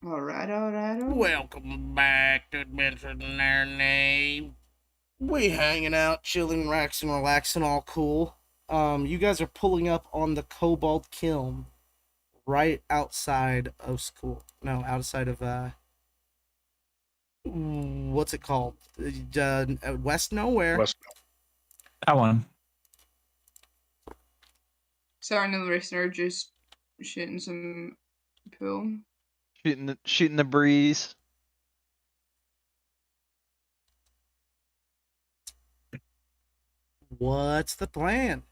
All right, all right, all right. Welcome back to Adventures in Arrowknee. We hanging out, chilling, relaxing, all cool. You guys are pulling up on the Cobalt Kiln right outside of school. No, outside of what's it called? West Nowhere. West. That one. Sorry, no listener, just shooting some pool. Shooting the breeze. What's the plan?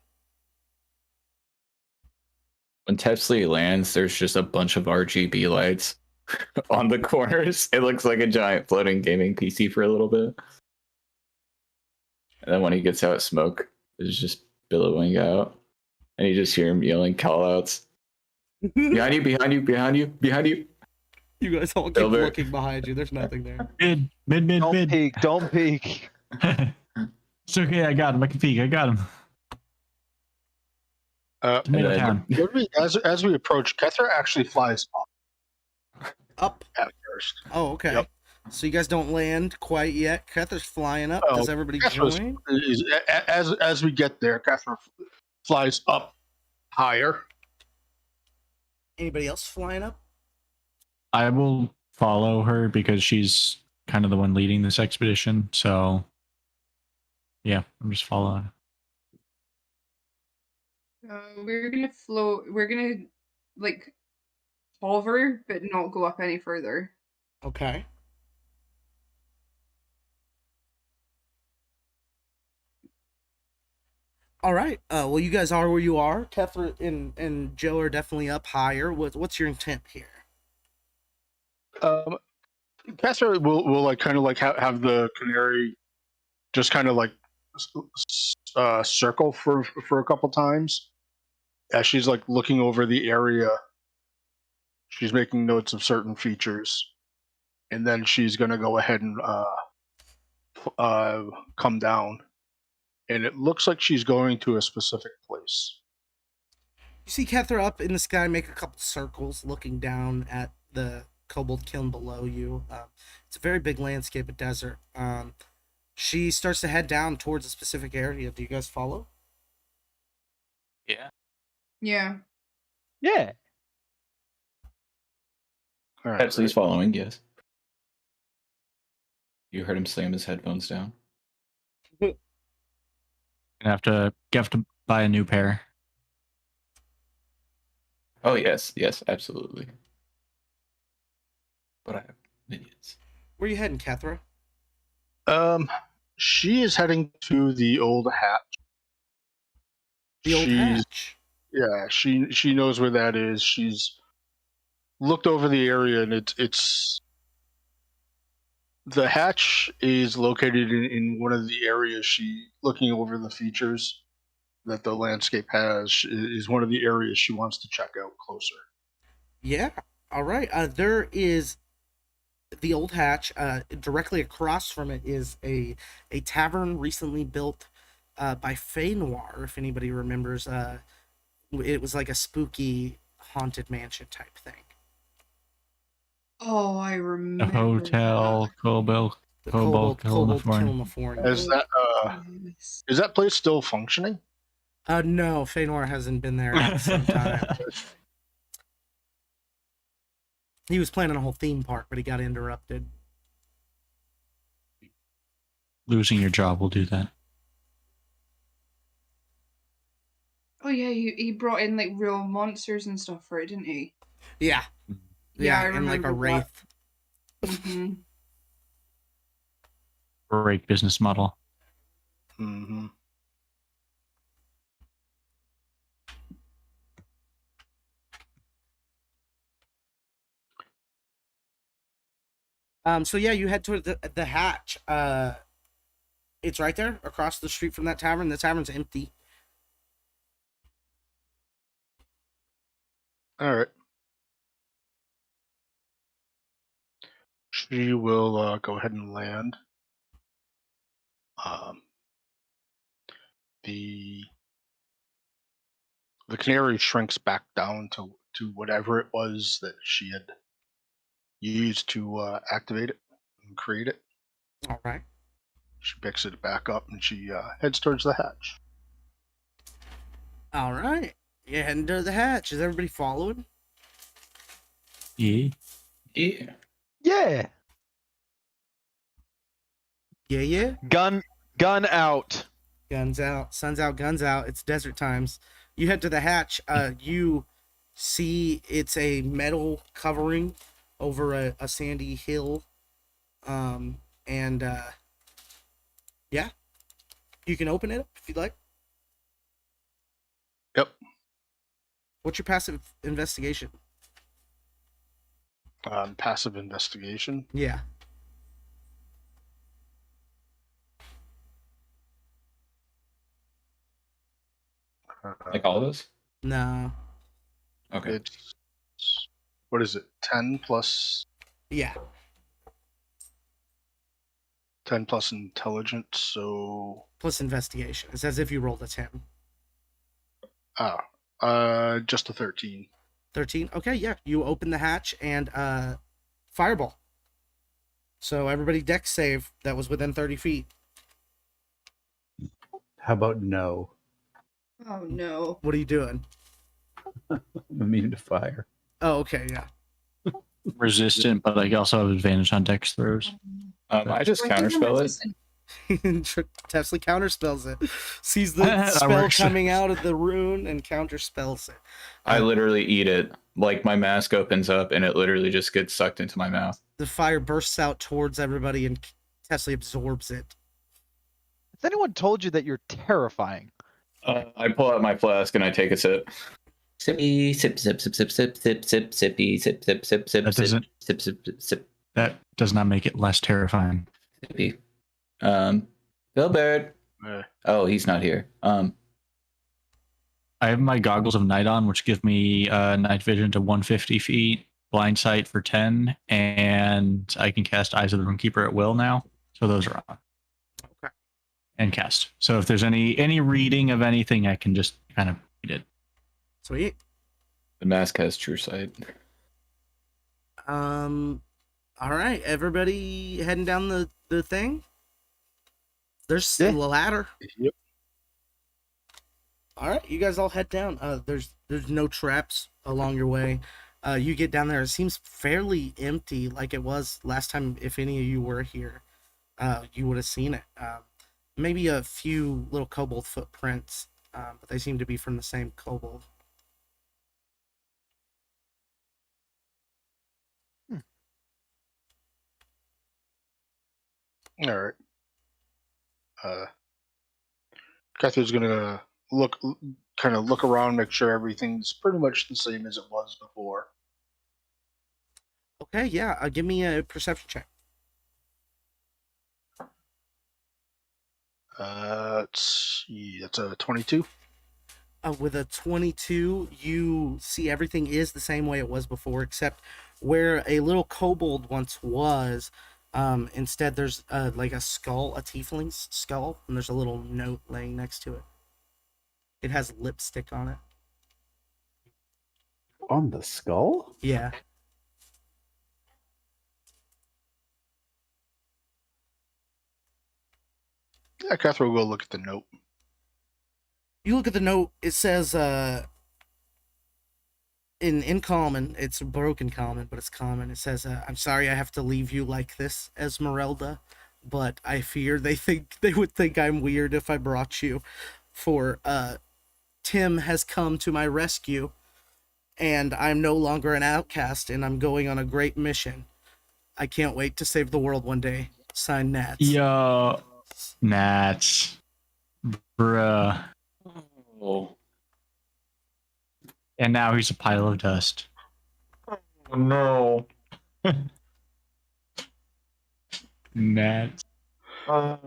When Tepsley lands, there's just a bunch of RGB lights on the corners. It looks like a giant floating gaming PC for a little bit. And then when he gets out, smoke is just billowing out. And you just hear him yelling callouts. Behind you, behind you, behind you, behind you. You guys all keep Filbert. looking behind you. There's nothing there. Mid. Don't peek. Don't peek. It's okay. I got him. I can peek. I got him. Tomato then- Town. As we approach, Kethra actually flies Up. at first. Oh, okay. Yep. So you guys don't land quite yet. Kether's flying up. Oh, Does everybody Kethra's- join? As we get there, Kethra flies up higher. Anybody else flying up? I will follow her because she's kind of the one leading this expedition. So, yeah, I'm just following. We're gonna float. We're gonna like hover, but not go up any further. Okay. All right. Well, you guys are where you are. Kethra and Joe are definitely up higher. What's your intent here? Kethra will like kind of like have the canary just kind of like circle for a couple times as she's like looking over the area. She's making notes of certain features, and then she's gonna go ahead and come down. And it looks like she's going to a specific place. You see Kethra up in the sky make a couple circles looking down at the Cobalt Kiln below you. It's a very big landscape of desert. She starts to head down towards a specific area. Do you guys follow? Yeah. Yeah. Yeah. All right. Tepsley's following, yes. You heard him slam his headphones down. Gonna have to buy a new pair. Oh, yes, absolutely. But I have minions. Where you heading, Kethra? She is heading to the old hatch. The old hatch. Yeah, she knows where that is. She's looked over the area, and it's the hatch is located in one of the areas. She looking over the features that the landscape has is one of the areas she wants to check out closer. Yeah. All right. There is the old hatch. Directly across from it is a tavern recently built by Fey Noir. If anybody remembers, it was like a spooky haunted mansion type thing. Oh, I The remember. hotel, Cobalt The Cobalt California. California. Is that Yes. is that place still functioning? No, Fey Noir hasn't been there in some time. He was planning a whole theme park, but he got interrupted. Losing your job will do that. Oh yeah, he brought in like real monsters and stuff for it, didn't he? Yeah. Yeah, I and like a remember that. wraith. hmm Great business model. Mm-hmm. So yeah, you head toward the hatch. It's right there across the street from that tavern. The tavern's empty. All right. She will go ahead and land. The canary shrinks back down to whatever it was that she had use to activate it and create it. All right. She picks it back up and she heads towards the hatch. All right. You're heading to the hatch. Is everybody following? Yeah. Yeah. Yeah. Yeah. Gun out. Guns out. Sun's out, guns out. It's desert times. You head to the hatch. You see it's a metal covering over a sandy hill. Yeah. You can open it if you'd like. Yep. What's your passive investigation? Passive investigation. Yeah. Like all of us? No. Okay. It's, what is it? 10 plus Yeah. 10 plus intelligence. So Plus investigation. It's as if you rolled a 10. just a 13. 13. Okay, yeah. You open the hatch and fireball. So everybody dex save that was within 30 feet. How about no? Oh no. What are you doing? I'm immune to fire. Oh, okay, yeah. Resistant, but I also have advantage on dex throws. I just I think I'm counterspell it. resistant. Tesla counterspells it. Sees the That spell works. coming out of the rune and counterspells it. I literally eat it. Like my mask opens up and it literally just gets sucked into my mouth. The fire bursts out towards everybody and Tesla absorbs it. Has anyone told you that you're terrifying? I pull out my flask and I take a sip. Sippy, sip, sip, sip, sip, sip, sip, sip, sippy, sip, sip, sip, sip, That doesn't- sip, sip, sip, sip, That does not make it less terrifying. sippy. Filbert. Oh, he's not here. I have my goggles of night on, which give me night vision to 150 feet, blind sight for 10, and I can cast Eyes of the Roomkeeper at will now. So those are on. Okay. And cast. So if there's any reading of anything, I can just kind of read it. Sweet. The mask has true sight. All right, everybody heading down the thing. There's Yeah. a ladder. Yep. All right, you guys all head down. There's no traps along your way. You get down there. It seems fairly empty, like it was last time. If any of you were here, you would have seen it. Maybe a few little kobold footprints, but they seem to be from the same kobold. All right. Catherine's gonna kind of look around, make sure everything's pretty much the same as it was before. Okay, yeah. Give me a perception check. Let's see. That's a 22. With a 22, you see everything is the same way it was before, except where a little kobold once was. Instead, there's like a skull, a tiefling's skull, and there's a little note laying next to it. It has lipstick on it. On the skull? Yeah. Yeah, Catherine will look at the note. You look at the note, it says, in common, it's broken common, but it's common. It says, I'm sorry I have to leave you like this, Esmeralda, but I fear they would think I'm weird if I brought you. For, Tim has come to my rescue, and I'm no longer an outcast, and I'm going on a great mission. I can't wait to save the world one day. Signed, Nats. Yo, Nats. Bruh. Oh, And now he's a pile of dust. no. Nats. Oh,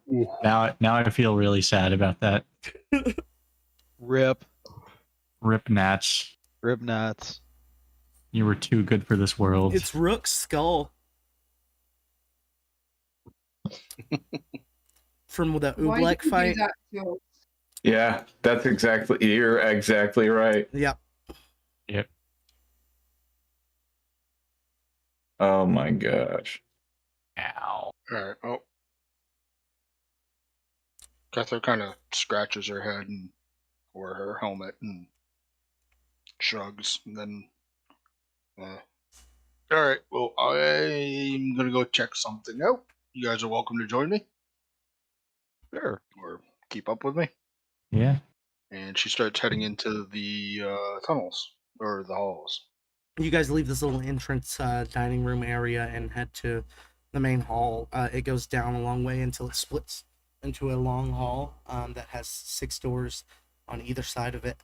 no. Now I feel really sad about that. Rip. Rip Nats. Rip nuts. You were too good for this world. It's Rook's skull. From the Why Oobleck did you do fight. that to us? Yeah, you're exactly right. Yep. Yep. Oh my gosh. Ow. Alright, oh. Cather kind of scratches her head and or her helmet and shrugs, and then alright, well, I'm gonna go check something out. You guys are welcome to join me Sure. or keep up with me. Yeah. And she starts heading into the tunnels or the halls. You guys leave this little entrance dining room area and head to the main hall. It goes down a long way until it splits into a long hall that has 6 doors on either side of it.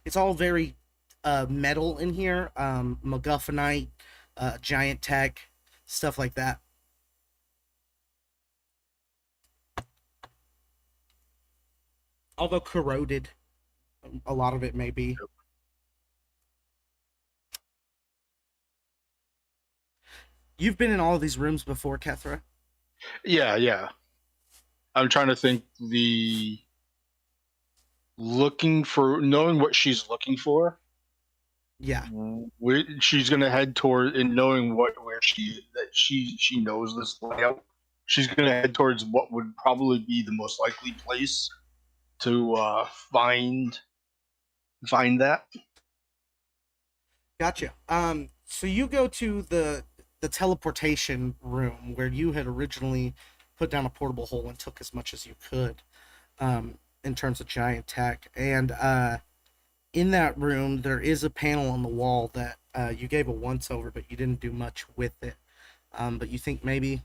It's all very metal in here, MacGuffinite, giant tech, stuff like that. Although corroded, a lot of it may be. You've been in all of these rooms before, Kethra? Yeah. I'm trying to think the looking for knowing what she's looking for. Yeah. She's gonna head toward and knowing where she knows this layout. She's gonna head towards what would probably be the most likely place to find that. Gotcha. So you go to the teleportation room where you had originally put down a portable hole and took as much as you could, in terms of giant tech. And in that room, there is a panel on the wall that you gave a once over, but you didn't do much with it. But you think maybe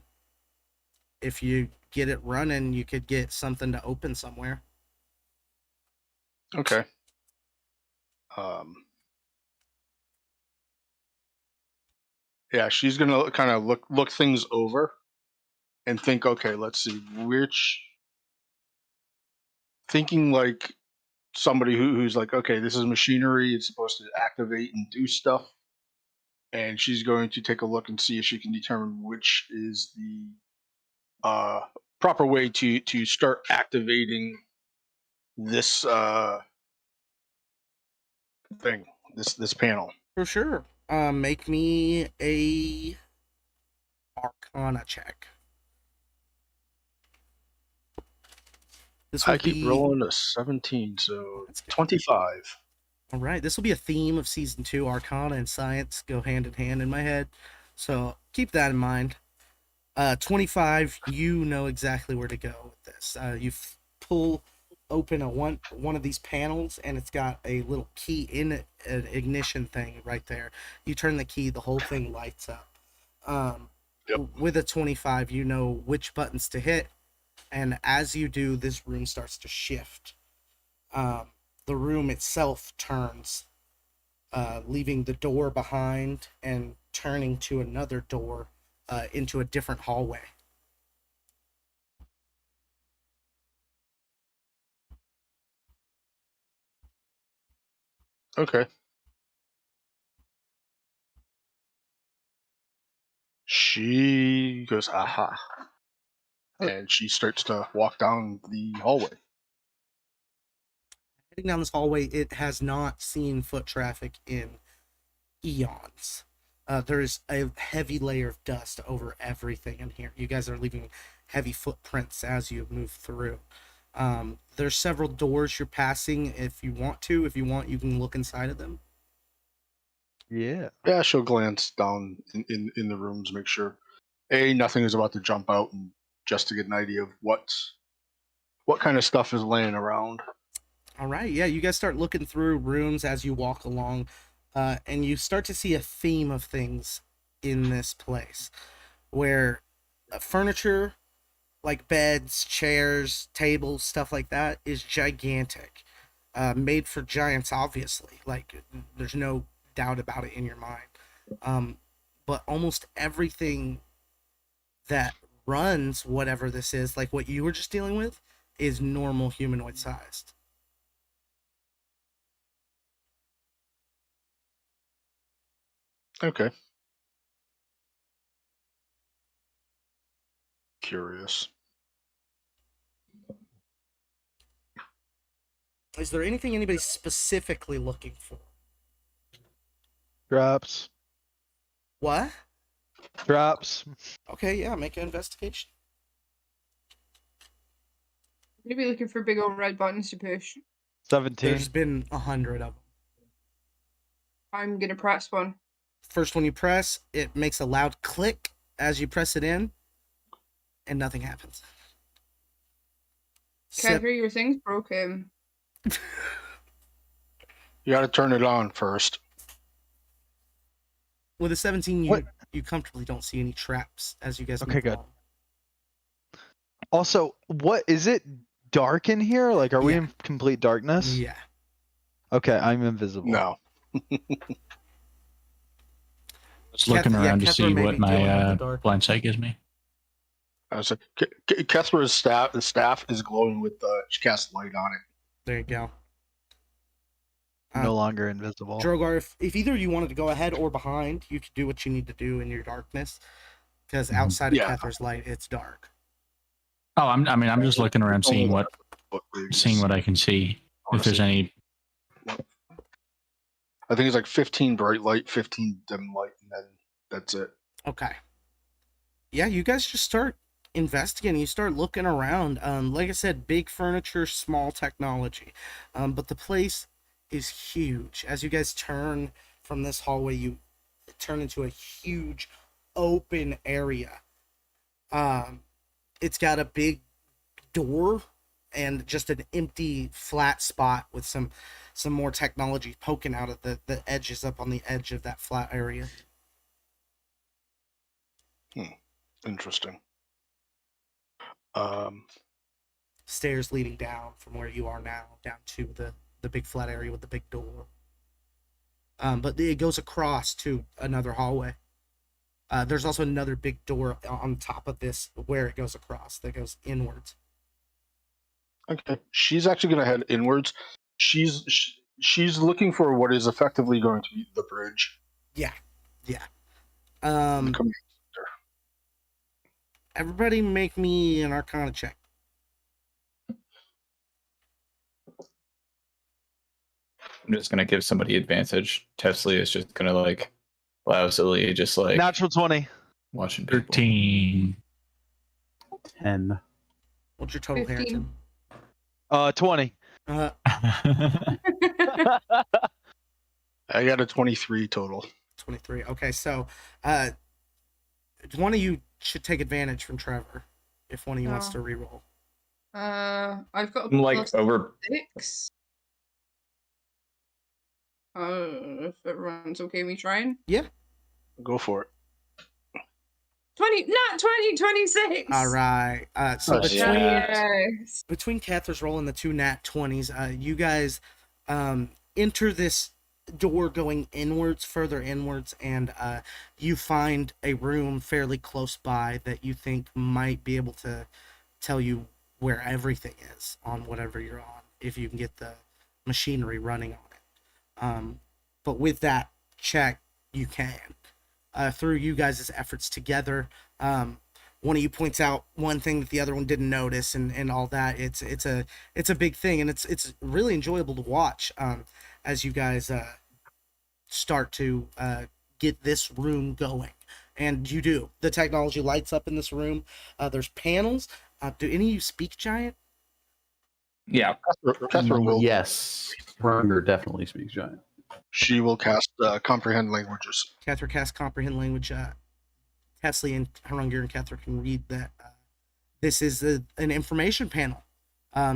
if you get it running, you could get something to open somewhere. Okay. Um. Yeah, she's gonna kind of look things over and think. Okay, let's see which. Thinking like somebody who's like, okay, this is machinery. It's supposed to activate and do stuff. And she's going to take a look and see if she can determine which is the proper way to start activating this thing, this panel. For sure. Make me a Arcana check. This will I keep be rolling a 17, so That's good. 25. All right. This will be a theme of season 2. Arcana and science go hand in hand in my head, so keep that in mind. 25. You know exactly where to go with this. You pull open one of these panels, and it's got a little key in it, an ignition thing right there. You turn the key, the whole thing lights up. Yep. With a 25, you know which buttons to hit, and as you do, this room starts to shift. The room itself turns, leaving the door behind and turning to another door into a different hallway. Okay. She goes, aha. And she starts to walk down the hallway. Heading down this hallway, it has not seen foot traffic in eons. There's a heavy layer of dust over everything in here. You guys are leaving heavy footprints as you move through. There's several doors you're passing if you want to. If you want, you can look inside of them. Yeah. Yeah, she'll glance down in the rooms, make sure nothing is about to jump out, and just to get an idea of what kind of stuff is laying around. All right, yeah, you guys start looking through rooms as you walk along, and you start to see a theme of things in this place, where furniture, like beds, chairs, tables, stuff like that, is gigantic, made for giants, obviously. Like, there's no doubt about it in your mind. But almost everything that runs whatever this is, like what you were just dealing with, is normal humanoid sized. Okay. Curious. Is there anything anybody's specifically looking for? Drops. What? Drops. Okay, yeah, make an investigation. I'm gonna be looking for big old red buttons to push. 17. There's been 100 of them. I'm gonna press one. First one you press, it makes a loud click as you press it in, and nothing happens. Cather, your thing's broken. You got to turn it on first. With a 17, What? you comfortably don't see any traps as you guys Okay, move good. along. Also, what is it dark in here? Like, are we Yeah. in complete darkness? Yeah. Okay, I'm invisible. No. Just looking Cather- yeah, around to Catherine see may what be dealing with my the dark. blind sight gives me. I said, Kethra's staff. The staff is glowing with. She casts light on it. There you go. No longer invisible. Drogar, if either you wanted to go ahead or behind, you could do what you need to do in your darkness. Because outside of Yeah. Cather's light, it's dark. Oh, I'm just looking around, seeing what I can see. If there's any. I think it's like 15 bright light, 15 dim light, and then that's it. Okay. Yeah, you guys just start investigating. You start looking around. Like I said, big furniture, small technology. But the place is huge. As you guys turn from this hallway, you turn into a huge open area. It's got a big door and just an empty flat spot with some more technology poking out of the edges up on the edge of that flat area. Interesting. Stairs leading down from where you are now down to the big flat area with the big door. But it goes across to another hallway. There's also another big door on top of this where it goes across that goes inwards. Okay. She's actually going to head inwards. She's looking for what is effectively going to be the bridge. Yeah. The command center. Everybody make me an Arcana check. I'm just gonna give somebody advantage. Tesla is just gonna like lousily just like Natural 20. watching people. 13. 10. What's your total, 15. Harrington? 20. I got a 23 total. 23. Okay, so one of you should take advantage from Trevor if one of you wants Oh. to reroll. I've got a I'm like plus over 6. If everyone's okay with me trying. Go for it. 26. All right. So Oh, between Yes. between Cather's roll and the two nat 20s, you guys enter this door going inwards, further inwards, and you find a room fairly close by that you think might be able to tell you where everything is on whatever you're on, if you can get the machinery running on it. But with that check, you can. Through you guys' efforts together, one of you points out one thing that the other one didn't notice, and all that. It's a big thing, and it's really enjoyable to watch as you guys start to get this room going. And you do. The technology lights up in this room. There's panels. Do any of you speak Giant? Yeah. Kethra will. Yes. Runger definitely speaks giant. She will cast comprehend languages. Kethra casts comprehend language. Kesley and Harungir and Kethra can read that. This is an information panel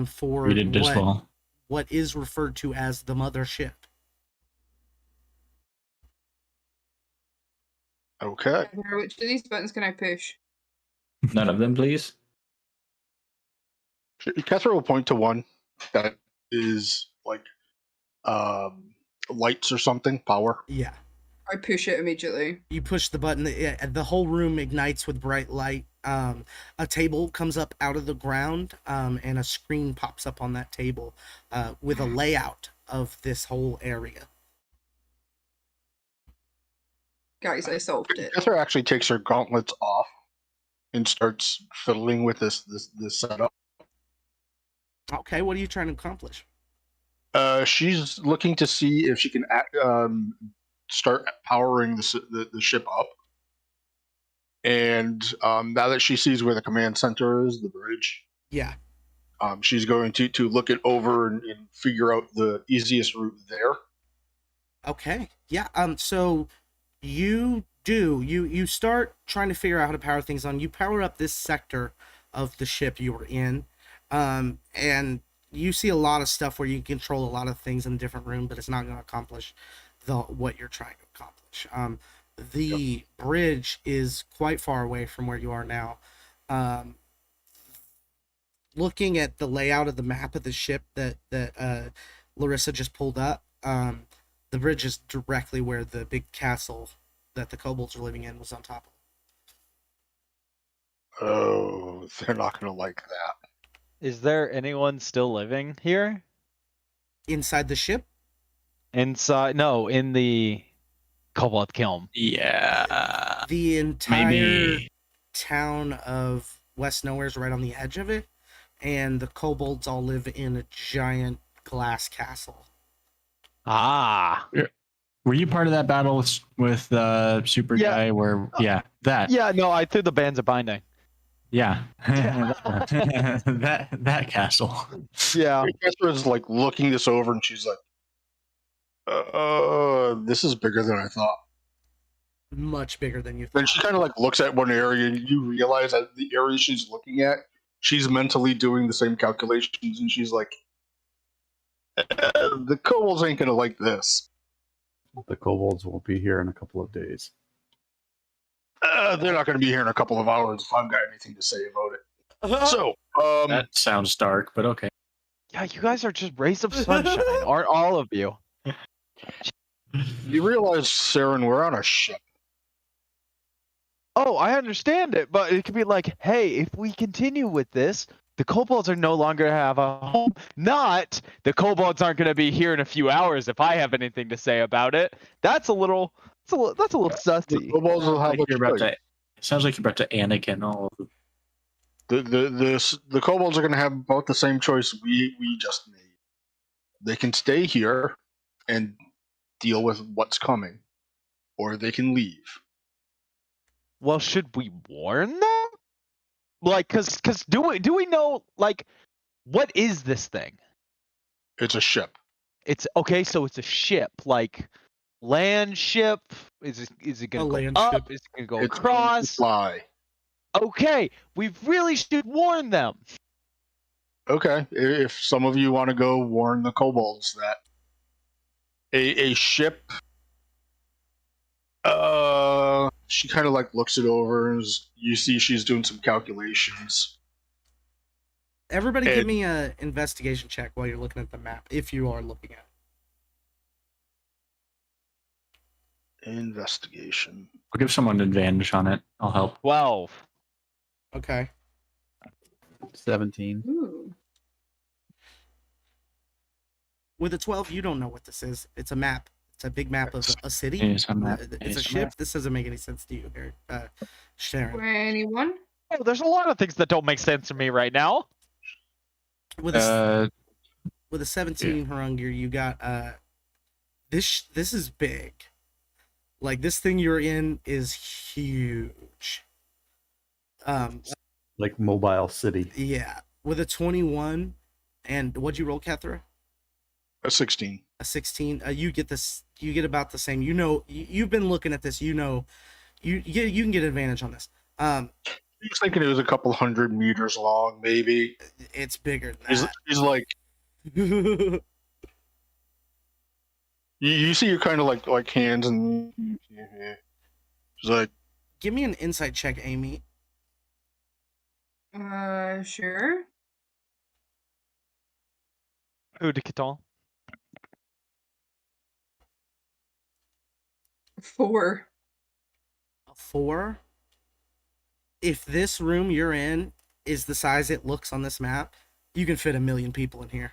for Read it as well. what is referred to as the mothership. Okay. Which of these buttons can I push? None of them, please. Kethra will point to one that is like lights or something, power. Yeah. I push it immediately. You push the button, the whole room ignites with bright light. A table comes up out of the ground, and a screen pops up on that table with a layout of this whole area. Guys, I solved it. Kethra actually takes her gauntlets off and starts fiddling with this setup. Okay, what are you trying to accomplish? She's looking to see if she can start powering the ship up. And now that she sees where the command center is, the bridge, Yeah. she's going to look it over and figure out the easiest route there. Okay. Yeah. So you start trying to figure out how to power things on. You power up this sector of the ship you were in, and you see a lot of stuff where you can control a lot of things in a different room, but it's not going to accomplish what you're trying to accomplish. The bridge is quite far away from where you are now. Looking at the layout of the map of the ship that Larissa just pulled up, the bridge is directly where the big castle that the kobolds are living in was on top of. Oh, they're not going to like that. Is there anyone still living here? Inside the ship? Inside? No, in the Kobold Kiln. Yeah. The entire Maybe. town of West Nowhere is right on the edge of it, and the kobolds all live in a giant glass castle. Ah. Were you part of that battle with Super Yeah. Guy? Where that Yeah, no, I threw the bands of binding. yeah that castle. Yeah. Cassandra like looking this over, and she's like, this is bigger than I thought." Much bigger than you Then thought. she kind of like looks at one area, and you realize that the area she's looking at, she's mentally doing the same calculations, and she's like, "The kobolds ain't gonna like this. The kobolds won't be here in a couple of days. They're not gonna be here in a couple of hours if I've got anything to say about it." So, That sounds dark, but okay. Yeah, you guys are just rays of sunshine, aren't all of you? you realize, Saren, we're on a ship. Oh, I understand it, but it could be like, hey, if we continue with this, the kobolds are no longer have a home. Not the kobolds aren't going to be here in a few hours if I have anything to say about it. That's a little sussy. The kobolds will have Sounds like you're about to Anakin all of them. the kobolds are going to have about the same choice we just made. They can stay here and deal with what's coming, or they can leave. Well, should we warn them? Like, cause do we know, like, what is this thing? It's a ship. It's okay, so it's a ship, like land ship. Is it gonna A go land up? ship. Is it gonna go It's going to across? fly. Okay, we really should warn them. Okay, if some of you want to go warn the kobolds that a ship, she kind of like looks it over, and you see she's doing some calculations. Everybody give And- me a investigation check while you're looking at the map, if you are looking at it. Investigation. I'll give someone an advantage on it. I'll help. 12. Okay. 17. Ooh. With a 12, you don't know what this is. It's a map. It's a big map of a city. It's a map. It's a It's a ship. map. This doesn't make any sense to you, Sharon. 21? Oh, there's a lot of things that don't make sense to me right now. With a 17 Harungir, you got this is big. Like, this thing you're in is huge. Like Mobile City. Yeah. With a 21, and what'd you roll, Kathra? A 16. A 16. You get this. You get about the same. You know, you've been looking at this. You know, you can get advantage on this. He was thinking it was a couple 100 meters long, maybe. It's bigger than that. He's like, you see your kind of like hands, and he's like, Give me an insight check, Amy. Sure. Who de Caton? 4. A 4. If this room you're in is the size it looks on this map, you can fit 1 million people in here.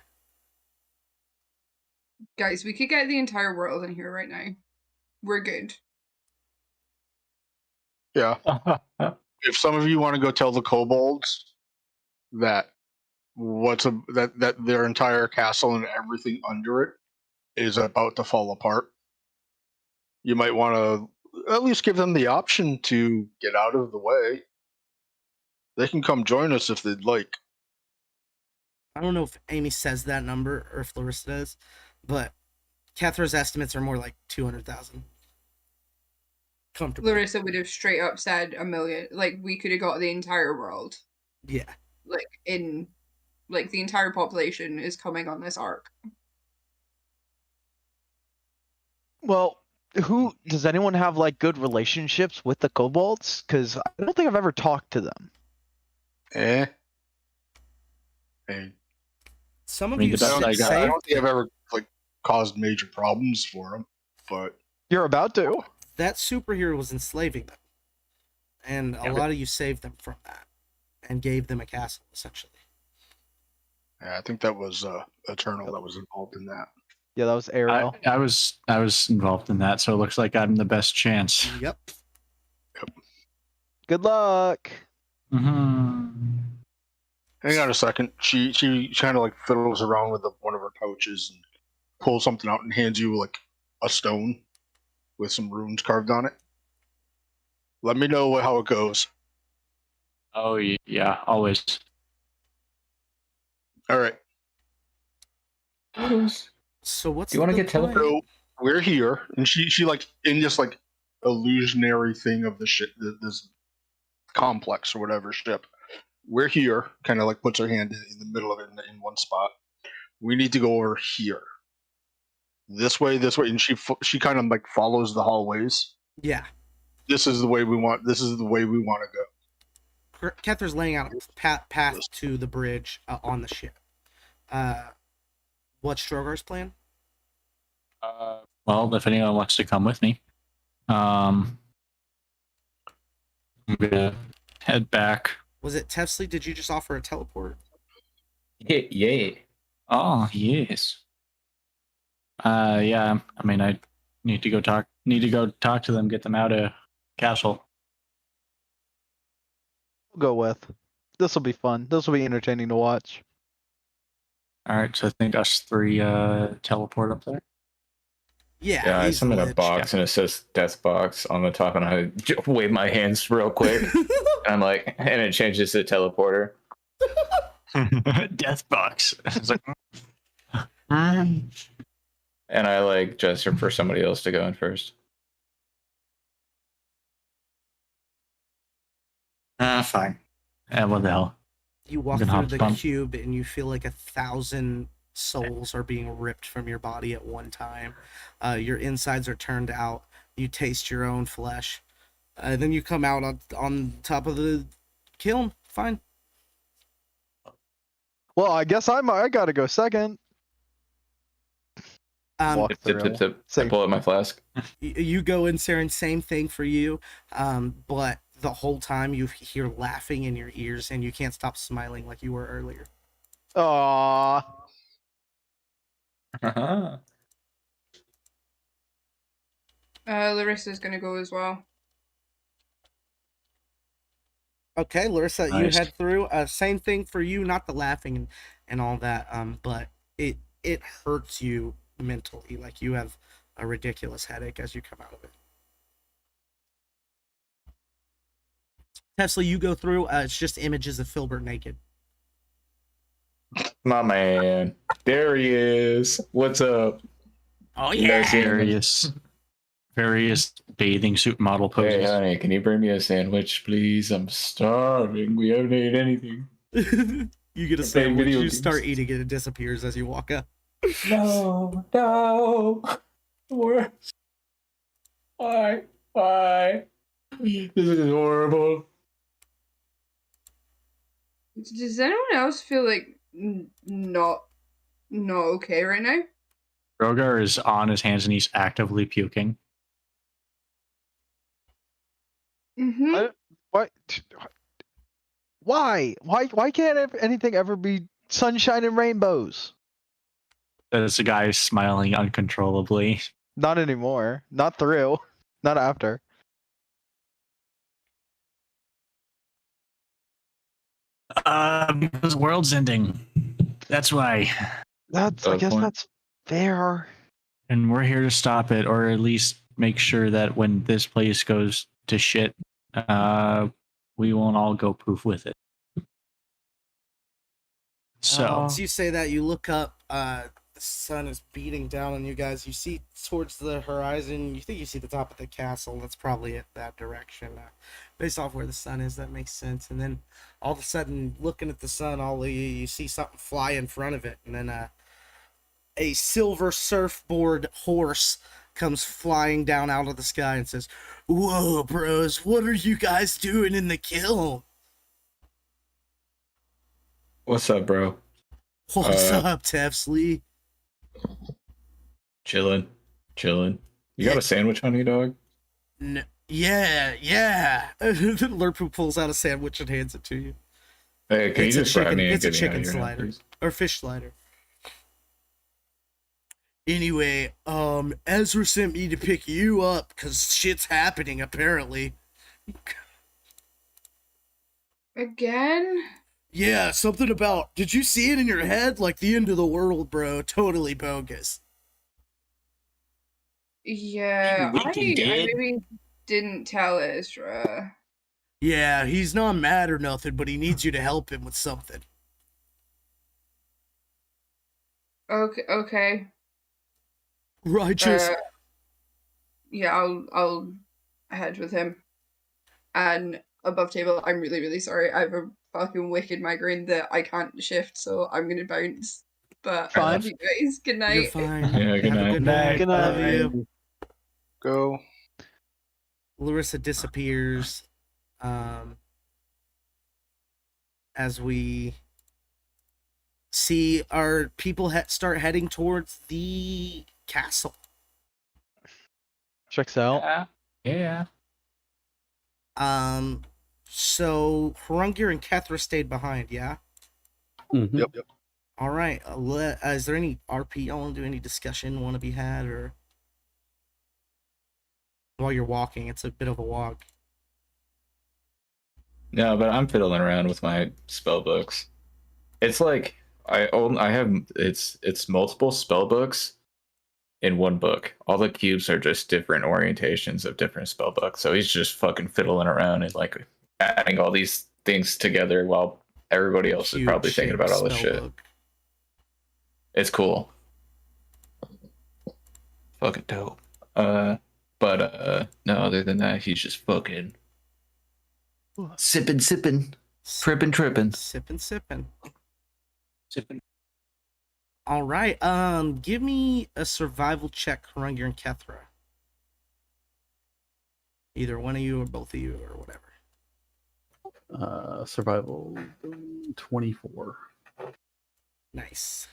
Guys, we could get the entire world in here right now. We're good. yeah. If some of you want to go tell the kobolds that that their entire castle and everything under it is about to fall apart. You might want to at least give them the option to get out of the way. They can come join us if they'd like. I don't know if Amy says that number or if Larissa does, but Catherine's estimates are more like 200,000. Comfortably. Larissa would have straight up said 1 million. Like, we could have got the entire world. Yeah. Like, the entire population is coming on this arc. Well, who does anyone have like good relationships with the kobolds? Because I don't think I've ever talked to them. Hey. Some of I mean, you the best I got- I saved. don't think I've ever caused major problems for them, but You're about to. That superhero was enslaving them, and a lot of you saved them from that, and gave them a castle essentially. yeah, I think that was Eternal that was involved in that. Yeah, that was Arrow. I was involved in that, so it looks like I'm the best chance. Yep. Good luck. Mm-hmm. Hang on a second. She kind of fiddles around with one of her pouches and pulls something out and hands you a stone with some runes carved on it. Let me know how it goes. Oh yeah, always. All right. So what's Do you want to the get plan? teleported? So we're here, and she in this illusionary thing of the ship, this complex or whatever ship. We're here, kind of puts her hand in the middle of it in one spot. We need to go over here. This way, and she kind of follows the hallways. Yeah. This is the way we want. This is the way we want to go. Catherine's laying out a path to the bridge on the ship. What's Strogar's plan? Well, if anyone wants to come with me, I'm gonna head back. Was it Tefsley? Did you just offer a teleport? Yeah. Oh yes. Yeah. I mean, I need to go talk. Need to go talk to them. Get them out of castle. We'll go with. This will be fun. This will be entertaining to watch. All right. So I think us three teleport up there. Yeah. Yeah, I he's summon a lich. box and it says death box on the top, and I wave my hands real quick. And it changes to teleporter. Death box. It's like. And I gesture for somebody else to go in first. Fine. What the hell? You walk Good through hop the bump. cube and you feel like 1,000 souls are being ripped from your body at one time. Your insides are turned out. You taste your own flesh. Then you come out on top of the kiln. Fine. Well, I guess I gotta go second. Walk Tip. I Same. pull out my flask. You go in, Saren, same thing for you. But the whole time you hear laughing in your ears and you can't stop smiling like you were earlier. Aww. Larissa's gonna go as well. Okay, Larissa, you Nice. head through. Same thing for you, not the laughing and all that. But it hurts you mentally. Like you have a ridiculous headache as you come out of it. Tesla, you go through. It's just images of Filbert naked. My man. There he is. What's up? Oh You guys see him? Various bathing suit model poses. Hey, honey, can you bring me a sandwich, please? I'm starving. We haven't ate anything. You get a Playing sandwich. video You games. start eating it. It disappears as you walk up. No. Why? This is horrible. Does anyone else feel not okay right now? Rogar is on his hands and knees actively puking. Mm-hmm. What? Why? Why can't anything ever be sunshine and rainbows? There's a guy smiling uncontrollably. Not anymore. Not through. Not after. Because the world's ending. That's why. I Good guess point. that's fair. And we're here to stop it, or at least make sure that when this place goes to shit, we won't all go poof with it. So, As you say that, you look up. The sun is beating down on you guys. You see towards the horizon. You think you see the top of the castle. That's probably it. That direction, based off where the sun is. That makes sense. And then all of a sudden, looking at the sun, you see something fly in front of it, and then a silver surfboard horse comes flying down out of the sky and says, "Whoa, bros! What are you guys doing in the kiln? What's up, bro? What's up, Tefsley?" Chilling. You got a sandwich on you, dog? Yeah. Lerpu pulls out a sandwich and hands it to you. Hey, can It's you a just grab chicken- me and it's a get me out of chicken here now, slider. please? Or fish slider. Anyway, Ezra sent me to pick you up because shit's happening, apparently. Again? Yeah, something about, did you see it in your head? Like the end of the world, bro. Totally bogus. Yeah, Weekend, I Dad. maybe didn't tell Ezra. Yeah, he's not mad or nothing, but he needs you to help him with something. Okay. Righteous. Yeah, I'll head with him. And above table, I'm really, really sorry. I have a fucking wicked migraine that I can't shift, so I'm gonna bounce. But I Fine. love you guys. Good night. You're fine. Yeah, good Have a night. good night. Good night. Love you. Go. Larissa disappears. As we see our people start heading towards the castle. Checks out. Yeah. So Hrungnir and Kethra stayed behind, yeah? Mhm. Yep. All right. Is there any RP y'all want to do? Any discussion want to be had, or while you're walking? It's a bit of a walk. No, but I'm fiddling around with my spell books. It's like I have it's multiple spell books in one book. All the cubes are just different orientations of different spell books. So he's just fucking fiddling around and like adding all these things together while everybody else is probably thinking about all this shit. Spellbook. It's cool. Fucking dope. But no, other than that, he's just fucking sipping, tripping. Sipping. All right. Give me a survival check, Hrungnir and Kethra. Either one of you or both of you or whatever. Survival 24. Nice.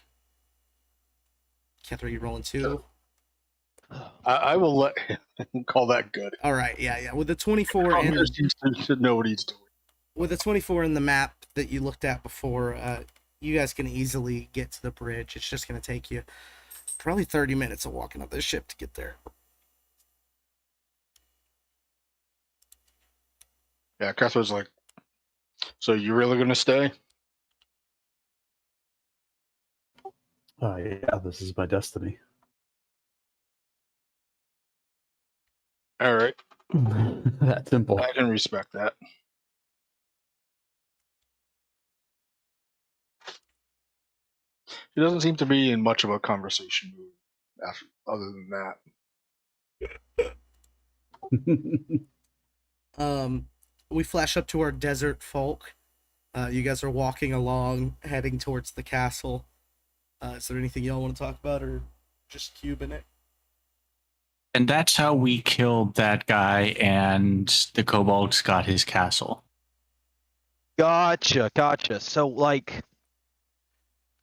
Kethra, you rolling 2? I will let him call that good. All right. Yeah. With the 24 I'm and just used to know what he's doing. with the 24 in the map that you looked at before, you guys can easily get to the bridge. It's just going to take you probably 30 minutes of walking up this ship to get there. Yeah, Catherine's like, so you really gonna stay? Yeah, this is my destiny. All right, That simple. I can respect that. He doesn't seem to be in much of a conversation mood other than that. We flash up to our desert folk. You guys are walking along, heading towards the castle. Is there anything y'all want to talk about, or just cubing it? And that's how we killed that guy, and the kobolds got his castle. Gotcha. So, like,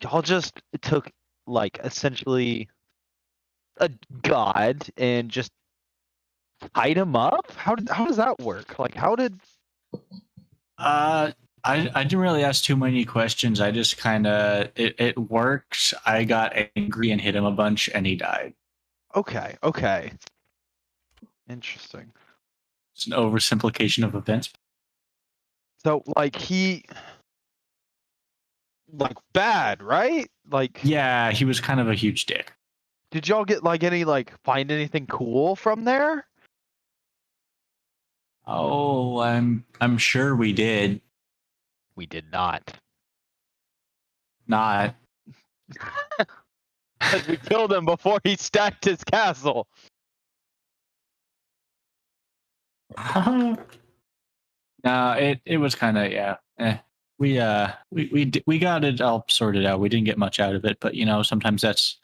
y'all just took, like, essentially a god and just tied him up? How does that work? Like, how did... I didn't really ask too many questions. I just kind of it worked. I got angry and hit him a bunch, and he died. Okay. Interesting. It's an oversimplification of events. So, like, like bad, right? Like, Yeah, he was kind of a huge dick. did y'all get like any find anything cool from there? Oh, I'm sure we did. We did not. Not. Because we killed him before he stacked his castle. No, it was kind of we got it all sorted out. We didn't get much out of it, but sometimes that's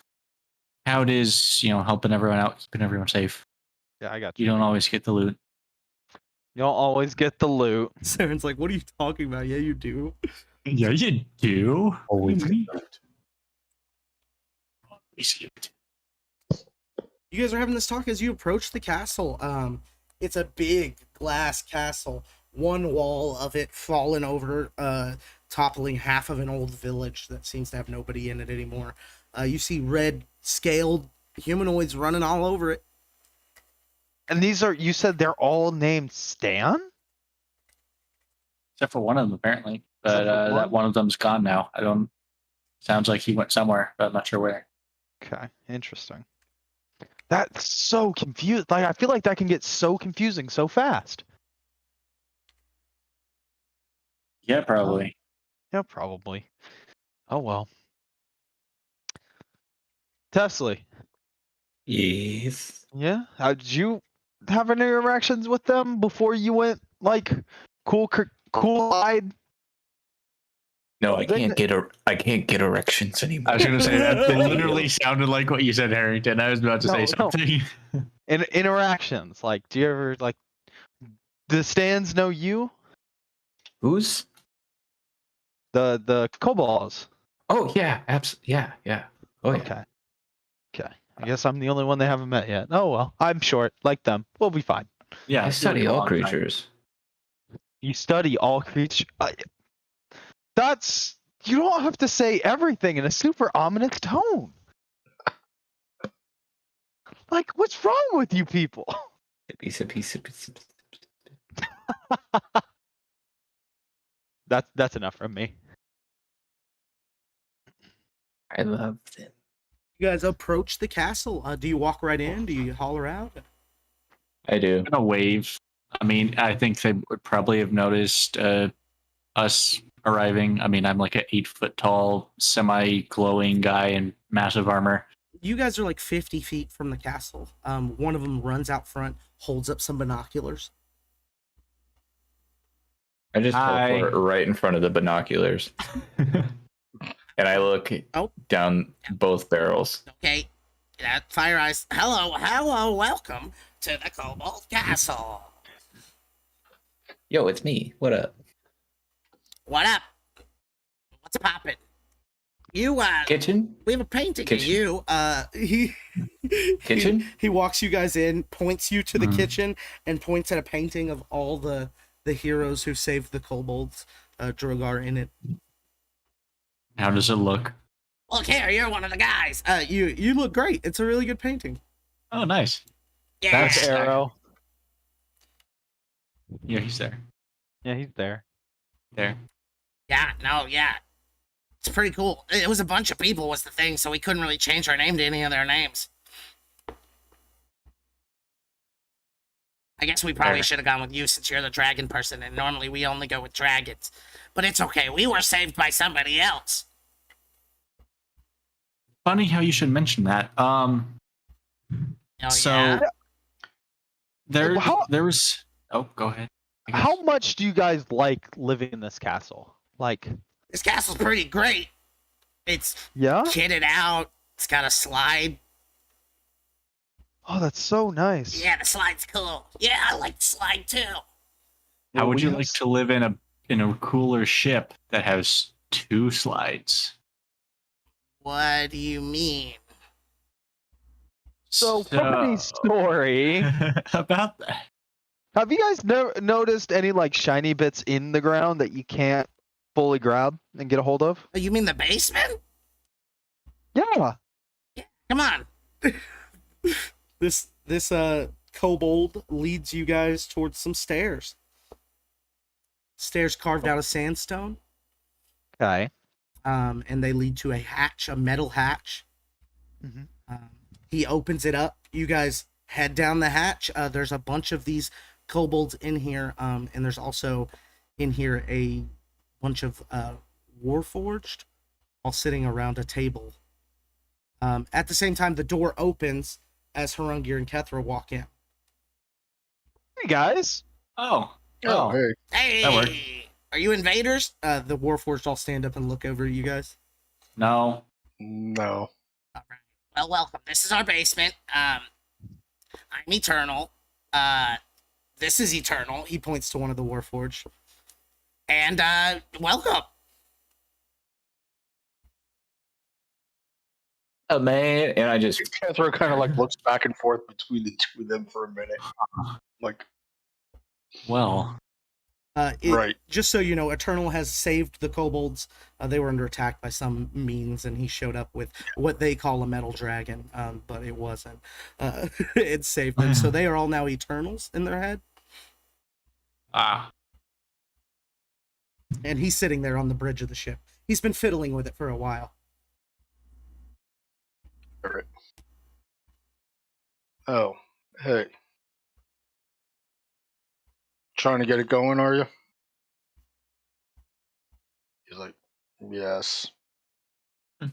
how it is. Helping everyone out, keeping everyone safe. Yeah, I got You don't always get the loot. You don't always get the loot. Saren's like, what are you talking about? Yeah, you do. Yeah, you do. Always get that. You guys are having this talk as you approach the castle. It's a big glass castle. One wall of it fallen over, toppling half of an old village that seems to have nobody in it anymore. You see red scaled humanoids running all over it. And you said they're all named Stan? Except for one of them, apparently. But Except for that one of them's gone now. Sounds like he went somewhere, but I'm not sure where. Okay, interesting. That's so confused. I feel like that can get so confusing so fast. Yeah, probably. Yeah, probably. Oh well. Tesla. Yes. Yeah. Did you have any interactions with them before you went cool-eyed? No, I can't get erections anymore. I was going to say that literally sounded like what you said, Harrington. I was about to say No. something. Interactions. Do you ever the Stans know you? Who's? The kobolds. Oh yeah, absolutely. Yeah. Oh yeah. Okay. I guess I'm the only one they haven't met yet. Oh well. I'm short, like them. We'll be fine. Yeah, I study really all long time. creatures. You study all creatures. You don't have to say everything in a super ominous tone. What's wrong with you people? Sippy. That's enough from me. I love them. You guys approach the castle. Do you walk right in? Do you holler out? I do. I'm gonna wave. I mean, I think they would probably have noticed us arriving. I mean, I'm like an 8-foot tall, semi-glowing guy in massive armor. You guys are like 50 feet from the castle. One of them runs out front, holds up some binoculars. I just Hi. teleport right in front of the binoculars, and I look down both barrels. Okay, Fire Eyes. Hello, welcome to the Cobalt Castle. Yo, it's me. What up? What up? What's poppin'? You, Kitchen? we have a painting Kitchen. of you. Kitchen? He walks you guys in, points you to the kitchen, and points at a painting of all the heroes who saved the kobolds. Drogar in it. How does it look? Look here, you're one of the guys. You look great. It's a really good painting. Oh, nice. Yeah. That's Arrow. Yeah, he's there. Yeah, he's there. There. Yeah. It's pretty cool. It was a bunch of people was the thing, so we couldn't really change our name to any of their names. I guess we probably should have gone with you since you're the dragon person, and normally we only go with dragons. But it's okay. We were saved by somebody else. Funny how you should mention that. Oh, So yeah? there How- was. Oh, go ahead. I guess. How much do you guys like living in this castle? This castle's pretty great. It's Yeah? kitted out. It's got a slide. Oh, that's so nice. Yeah, the slide's cool. Yeah, I like the slide too. How would we you have like to live in a cooler ship that has 2 slides? What do you mean? So, funny story. about that. Have you guys noticed any shiny bits in the ground that you can't fully grab and get a hold of? Oh, you mean the basement? Yeah. Come on. This kobold leads you guys towards some stairs. Stairs carved out of sandstone. Okay. and they lead to a hatch, a metal hatch. Mhm. He opens it up. You guys head down the hatch. There's a bunch of these kobolds in here, and there's also in here a bunch of warforged all sitting around a table. At the same time, the door opens as Harungir and Kethra walk in. Hey guys. Oh. Oh, hey. Hey, That worked. are you invaders? The warforged all stand up and look over at you guys. No. No. All right. Well, welcome. This is our basement. I'm Eternal. This is Eternal. He points to one of the warforged. And welcome. Oh man, and I just Kethra kind of like looks back and forth between the two of them for a minute. Like, Well. right. Just so you know, Eternal has saved the kobolds. They were under attack by some means, and he showed up with what they call a metal dragon, but it wasn't. It saved them, so they are all now Eternals in their head. And he's sitting there on the bridge of the ship. He's been fiddling with it for a while. All right. Oh, hey. Trying to get it going, are you? He's like, yes. The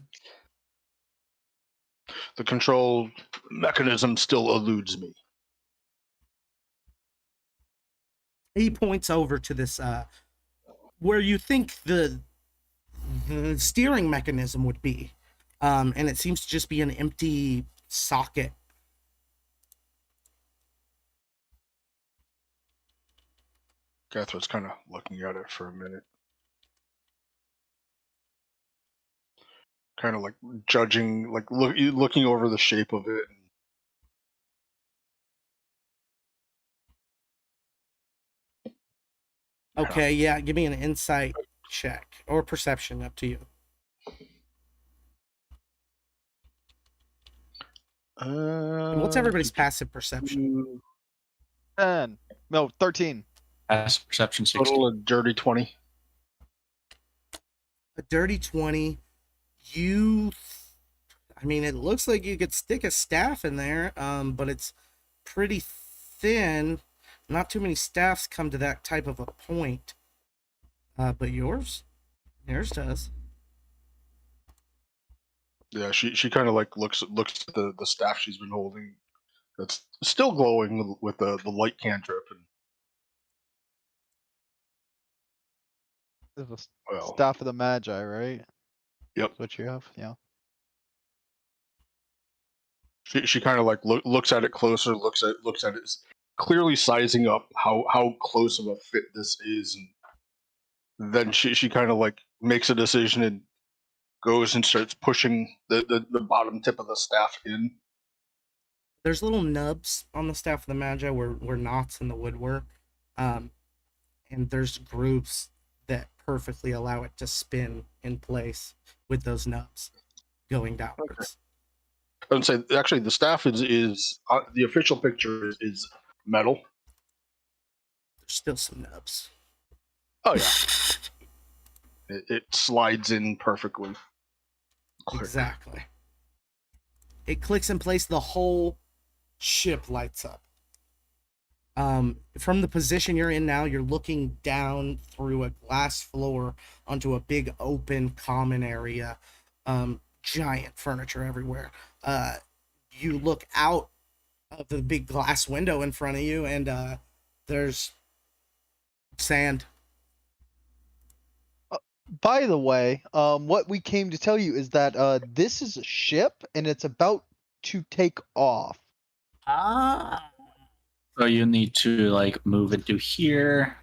control mechanism still eludes me. He points over to this, where you think the steering mechanism would be. And it seems to just be an empty socket. Catherine's kind of looking at it for a minute. Kind of like judging, like looking over the shape of it. Okay, yeah, give me an insight check or perception, up to you. What's everybody's passive perception? 10. No, 13. Passive perception 60. Total of dirty 20. A dirty 20. I mean, it looks like you could stick a staff in there, but it's pretty thin. Not too many staffs come to that type of a point. But yours does. Yeah, she kind of like looks at the staff she's been holding. That's still glowing with the light cantrip. And This is well, Staff of the Magi, right? Yep. That's what you have? Yeah. she kind of like looks at it closer, looks at it, clearly sizing up how close of a fit this is, and then she kind of like makes a decision and goes and starts pushing the bottom tip of the staff in. There's little nubs on the staff of the Magi where knots in the wood were. And there's grooves that perfectly allow it to spin in place with those nubs going downwards. I would say actually the staff is the official picture is metal. There's still some nubs. Oh yeah. It slides in perfectly. Exactly. It clicks in place, the whole ship lights up. From the position you're in now, you're looking down through a glass floor onto a big open common area. Giant furniture everywhere. You look out of the big glass window in front of you, and there's sand. By the way, what we came to tell you is that this is a ship and it's about to take off. So you need to like move it to here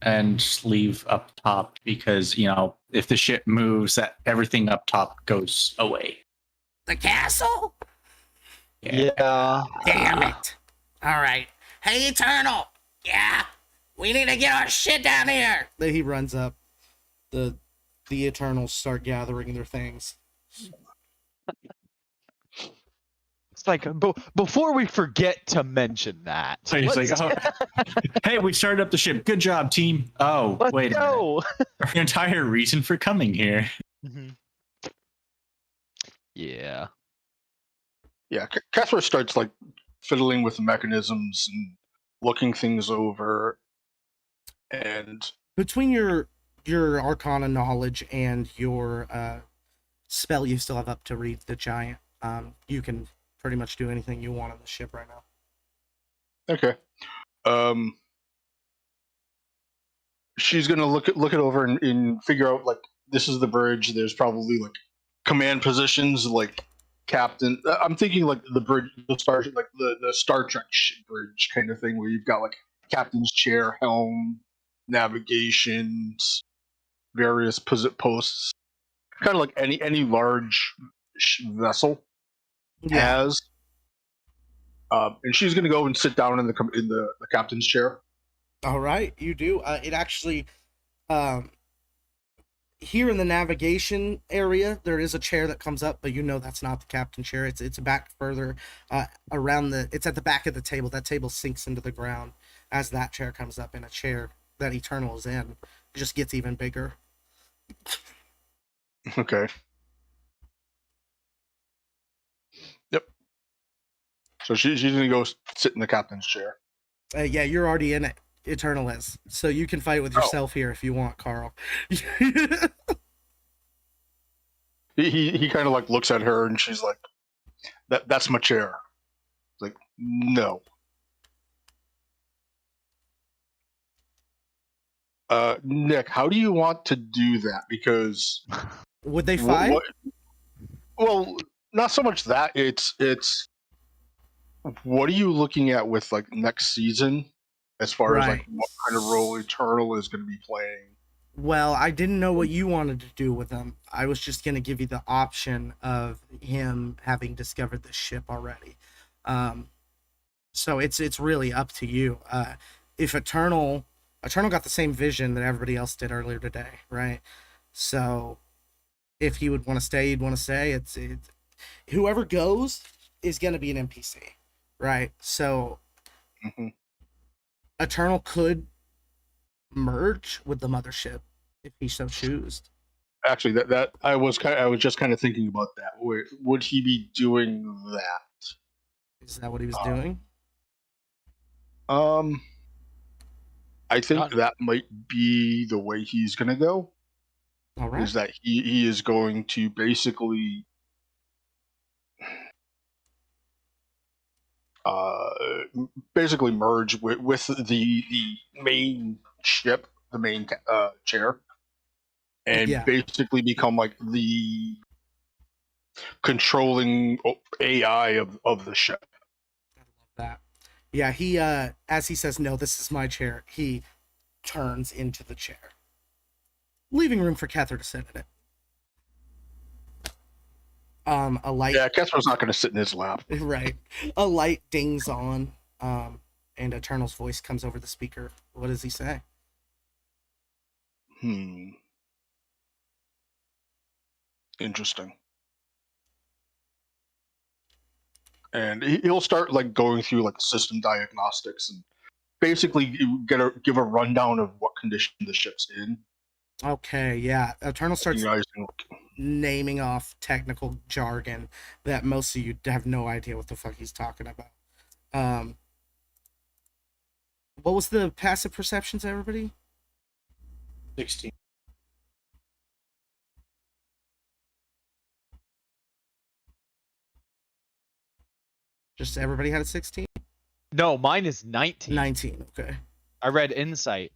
and leave up top because, you know, if the ship moves, that everything up top goes away. The castle? Yeah. Damn it. All right. Hey, Eternal. Yeah. We need to get our shit down here. Then he runs up. The Eternals start gathering their things. It's like, before we forget to mention that. So he's like, oh, hey, we started up the ship. Good job, team. Oh, let's wait a minute. go. Our entire reason for coming here. Mm-hmm. Yeah. Yeah, Kessler starts like fiddling with the mechanisms and looking things over, and Between your Arcana knowledge and your spell you still have up to read the giant, you can pretty much do anything you want on the ship right now. okay. She's gonna look it over and figure out like this is the bridge. There's probably like command positions like captain. I'm thinking like the bridge, the star, like the Star Trek bridge kind of thing, where you've got like captain's chair, helm, navigations, various posts, kind of like any large vessel Yeah. has. And she's gonna go and sit down in the captain's chair. All right, you do. It actually, um, here in the navigation area, there is a chair that comes up, but you know that's not the captain chair. It's back further, around the. It's at the back of the table. That table sinks into the ground as that chair comes up, and a chair that Eternal is in just gets even bigger. Okay. Yep. So she's gonna go sit in the captain's chair. Yeah, you're already in it. Eternal is, so you can fight with yourself here if you want, Carl. He kind of like looks at her and she's like, that's my chair. Like, no. Nick, how do you want to do that? Because Would they fight? well, not so much that. It's what are you looking at with like next season as far as like Right. what kind of role Eternal is going to be playing? Well, I didn't know what you wanted to do with him. I was just going to give you the option of him having discovered the ship already. So it's really up to you. If Eternal got the same vision that everybody else did earlier today, right? So if he would want to stay, he'd want to stay. It's whoever goes is going to be an NPC, right? So Mm-hmm. Eternal could merge with the mothership if he so choose. Actually, that I was just kind of thinking about that. Would he be doing that? Is that what he was doing? I think Not- that might be the way he's gonna go. All right. Is that he is going to basically basically merge with the main ship, the main chair, and Yeah. basically become like the controlling AI of the ship. I love that. Yeah, he as he says, "No, this is my chair," he turns into the chair, leaving room for Cather to sit in it. A light, Yeah, Kestro's not going to sit in his lap. right? A light dings on, and Eternal's voice comes over the speaker. What does he say? Interesting. And he'll start like going through like system diagnostics and basically give a rundown of what condition the ship's in. Okay, yeah. Eternal starts Recognizing, naming off technical jargon that most of you have no idea what the fuck he's talking about. What was the passive perceptions, everybody? 16. Just everybody had a 16? No, mine is 19. 19, okay. I read Insight.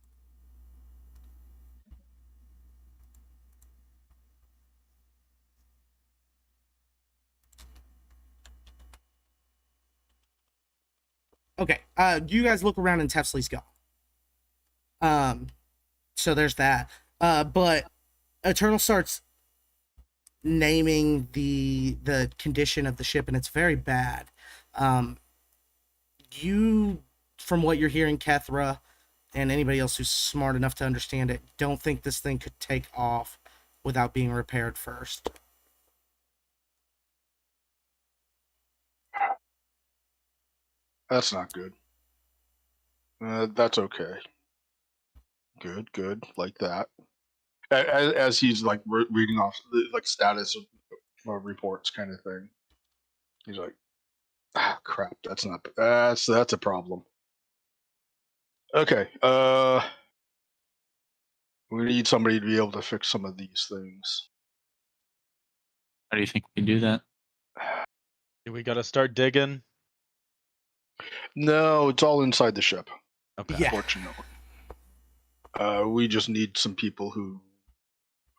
Okay, you guys look around and Tefsley's gone. So there's that. But Eternal starts naming the condition of the ship, and it's very bad. You, from what you're hearing, Kethra, and anybody else who's smart enough to understand it, don't think this thing could take off without being repaired first. that's not good. That's okay. Good, like that. as he's like reading off the like status of reports kind of thing. He's like, ah, crap. That's a problem. Okay. We need somebody to be able to fix some of these things. How do you think we can do that? Do we gotta start digging? No, it's all inside the ship. Okay. Yeah. Fortunately, we just need some people who.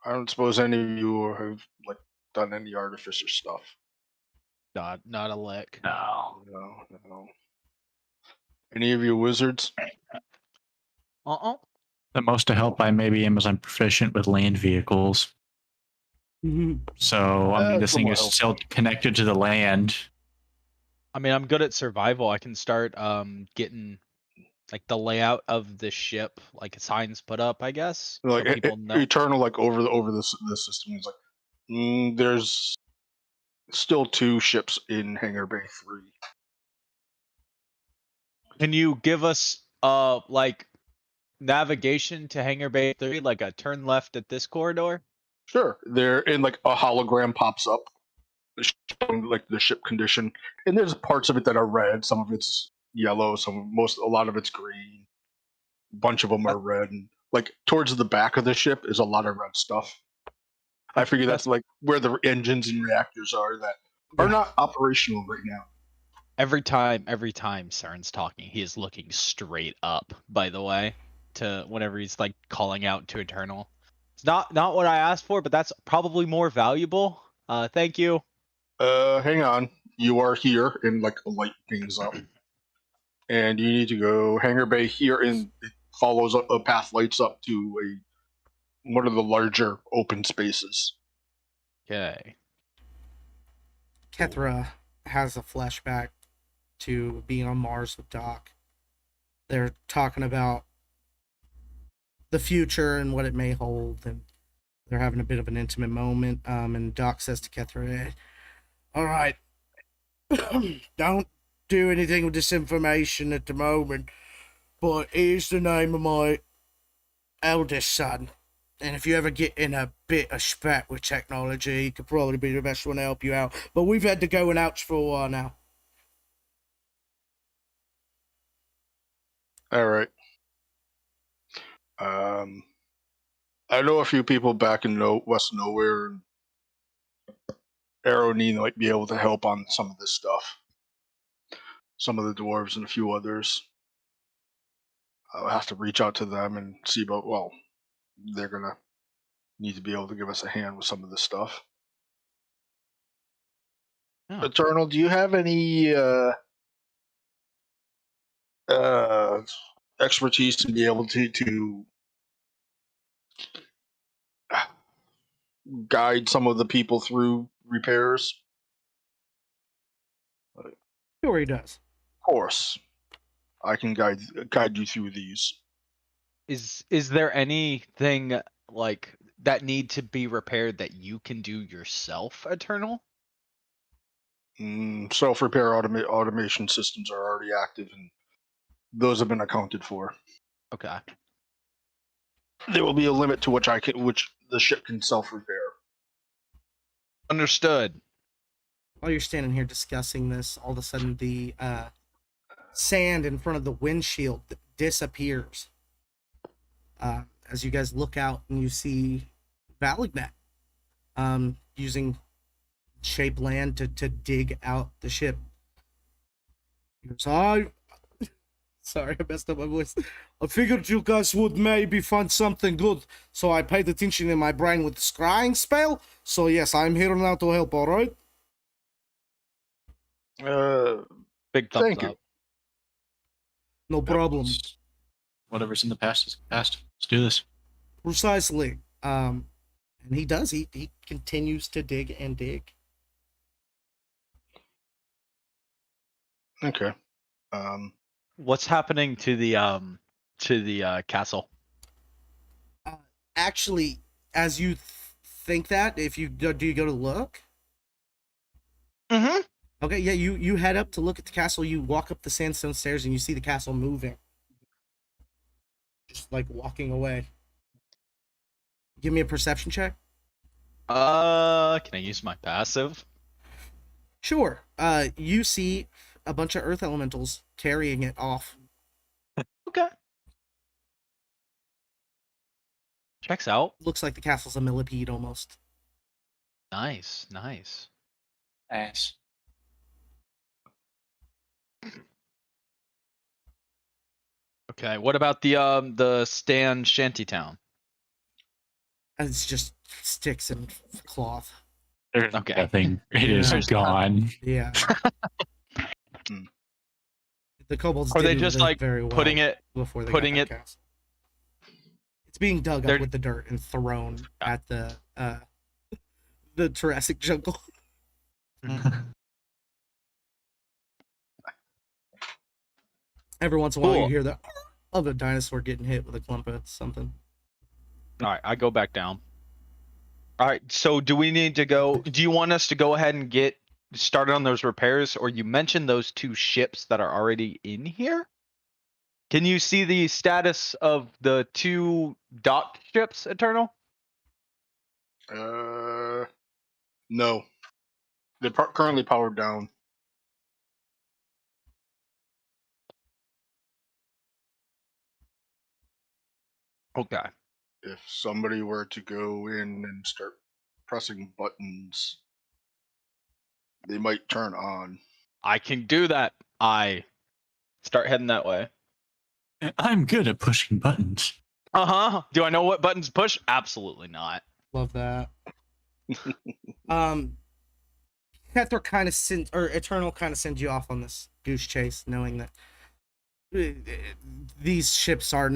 I don't suppose any of you have like done any artificer stuff. Not a lick. No. No. Any of you wizards? The most to help I maybe am is I'm proficient with land vehicles. So I mean, this thing is somewhat still connected to the land. I mean, I'm good at survival. I can start getting like the layout of the ship, like signs put up, I guess. Like so people know. Eternal, like over the system. He's like, there's still 2 ships in Hangar Bay 3. Can you give us like navigation to Hangar Bay 3, like a turn left at this corridor? Sure, they're in like a hologram pops up, showing like the ship condition, and there's parts of it that are red. Some of it's yellow. A lot of it's green. A bunch of them are red. And like towards the back of the ship is a lot of red stuff. I figure that's like where the engines and reactors are that are not operational right now. Every time Cern's talking, he is looking straight up, by the way, to whenever he's like calling out to Eternal. It's not what I asked for, but that's probably more valuable. Thank you. Hang on. You are here, and like a light pings up. And you need to go Hangar Bay here, and it follows a path lights up to one of the larger open spaces. Okay. Kethra has a flashback to being on Mars with Doc. They're talking about the future and what it may hold, and they're having a bit of an intimate moment. And Doc says to Kethra, "Hey, all right, don't do anything with this information at the moment, but here's the name of my eldest son. And if you ever get in a bit of spat with technology, he could probably be the best one to help you out. But we've had the going outs for a while now." All right. I know a few people back in West Nowhere, and Arrowknee might be able to help on some of this stuff. Some of the dwarves and a few others. I'll have to reach out to them and see about. Well, they're gonna need to be able to give us a hand with some of this stuff. Oh. Eternal, do you have any expertise to be able to guide some of the people through repairs? Sure he does. Of course, I can guide you through these. Is there anything like that need to be repaired that you can do yourself, Eternal? Self-repair automation systems are already active, and those have been accounted for. Okay. There will be a limit to which the ship can self-repair. Understood. While you're standing here discussing this, all of a sudden the sand in front of the windshield disappears. As you guys look out and you see Valagnet using shape land to dig out the ship. He goes, sorry, I messed up my voice. I figured you guys would maybe find something good, so I paid attention in my brain with the scrying spell. So yes, I'm here now to help, alright? Big thumbs Thank you. up. No problem. Whatever's in the past is past. Let's do this. Precisely. And he does. He continues to dig and dig. Okay. What's happening to the castle? Actually, as you think that, if you do you go to look? Mm-hmm. Okay, yeah, you head up to look at the castle. You walk up the sandstone stairs and you see the castle moving. Just like walking away. Give me a perception check. Can I use my passive? Sure. You see a bunch of earth elementals carrying it off. Okay. Checks out. Looks like the castle's a millipede almost. Nice, nice. Nice. Okay, what about the Stan Shantytown? It's just sticks and cloth. There's Okay. nothing. It is Yeah. gone. Yeah. The kobolds Are they didn't just live like very well putting it? before they putting got that it- castle. It's being dug They're- up with the dirt and thrown at the Jurassic jungle. Every once in a while, you Cool. hear the of a dinosaur getting hit with a clump of something. All right, I go back down. All right, so do we need to go? Do you want us to go ahead and get started on those repairs, or you mentioned those 2 ships that are already in here? Can you see the status of the 2 docked ships, Eternal? No. They're currently powered down. Okay. If somebody were to go in and start pressing buttons, they might turn on. I can do that. I start heading that way. I'm good at pushing buttons. Do I know what buttons to push? Absolutely not. Love that. Kethra kind of Eternal kind of sends you off on this goose chase, knowing that these ships are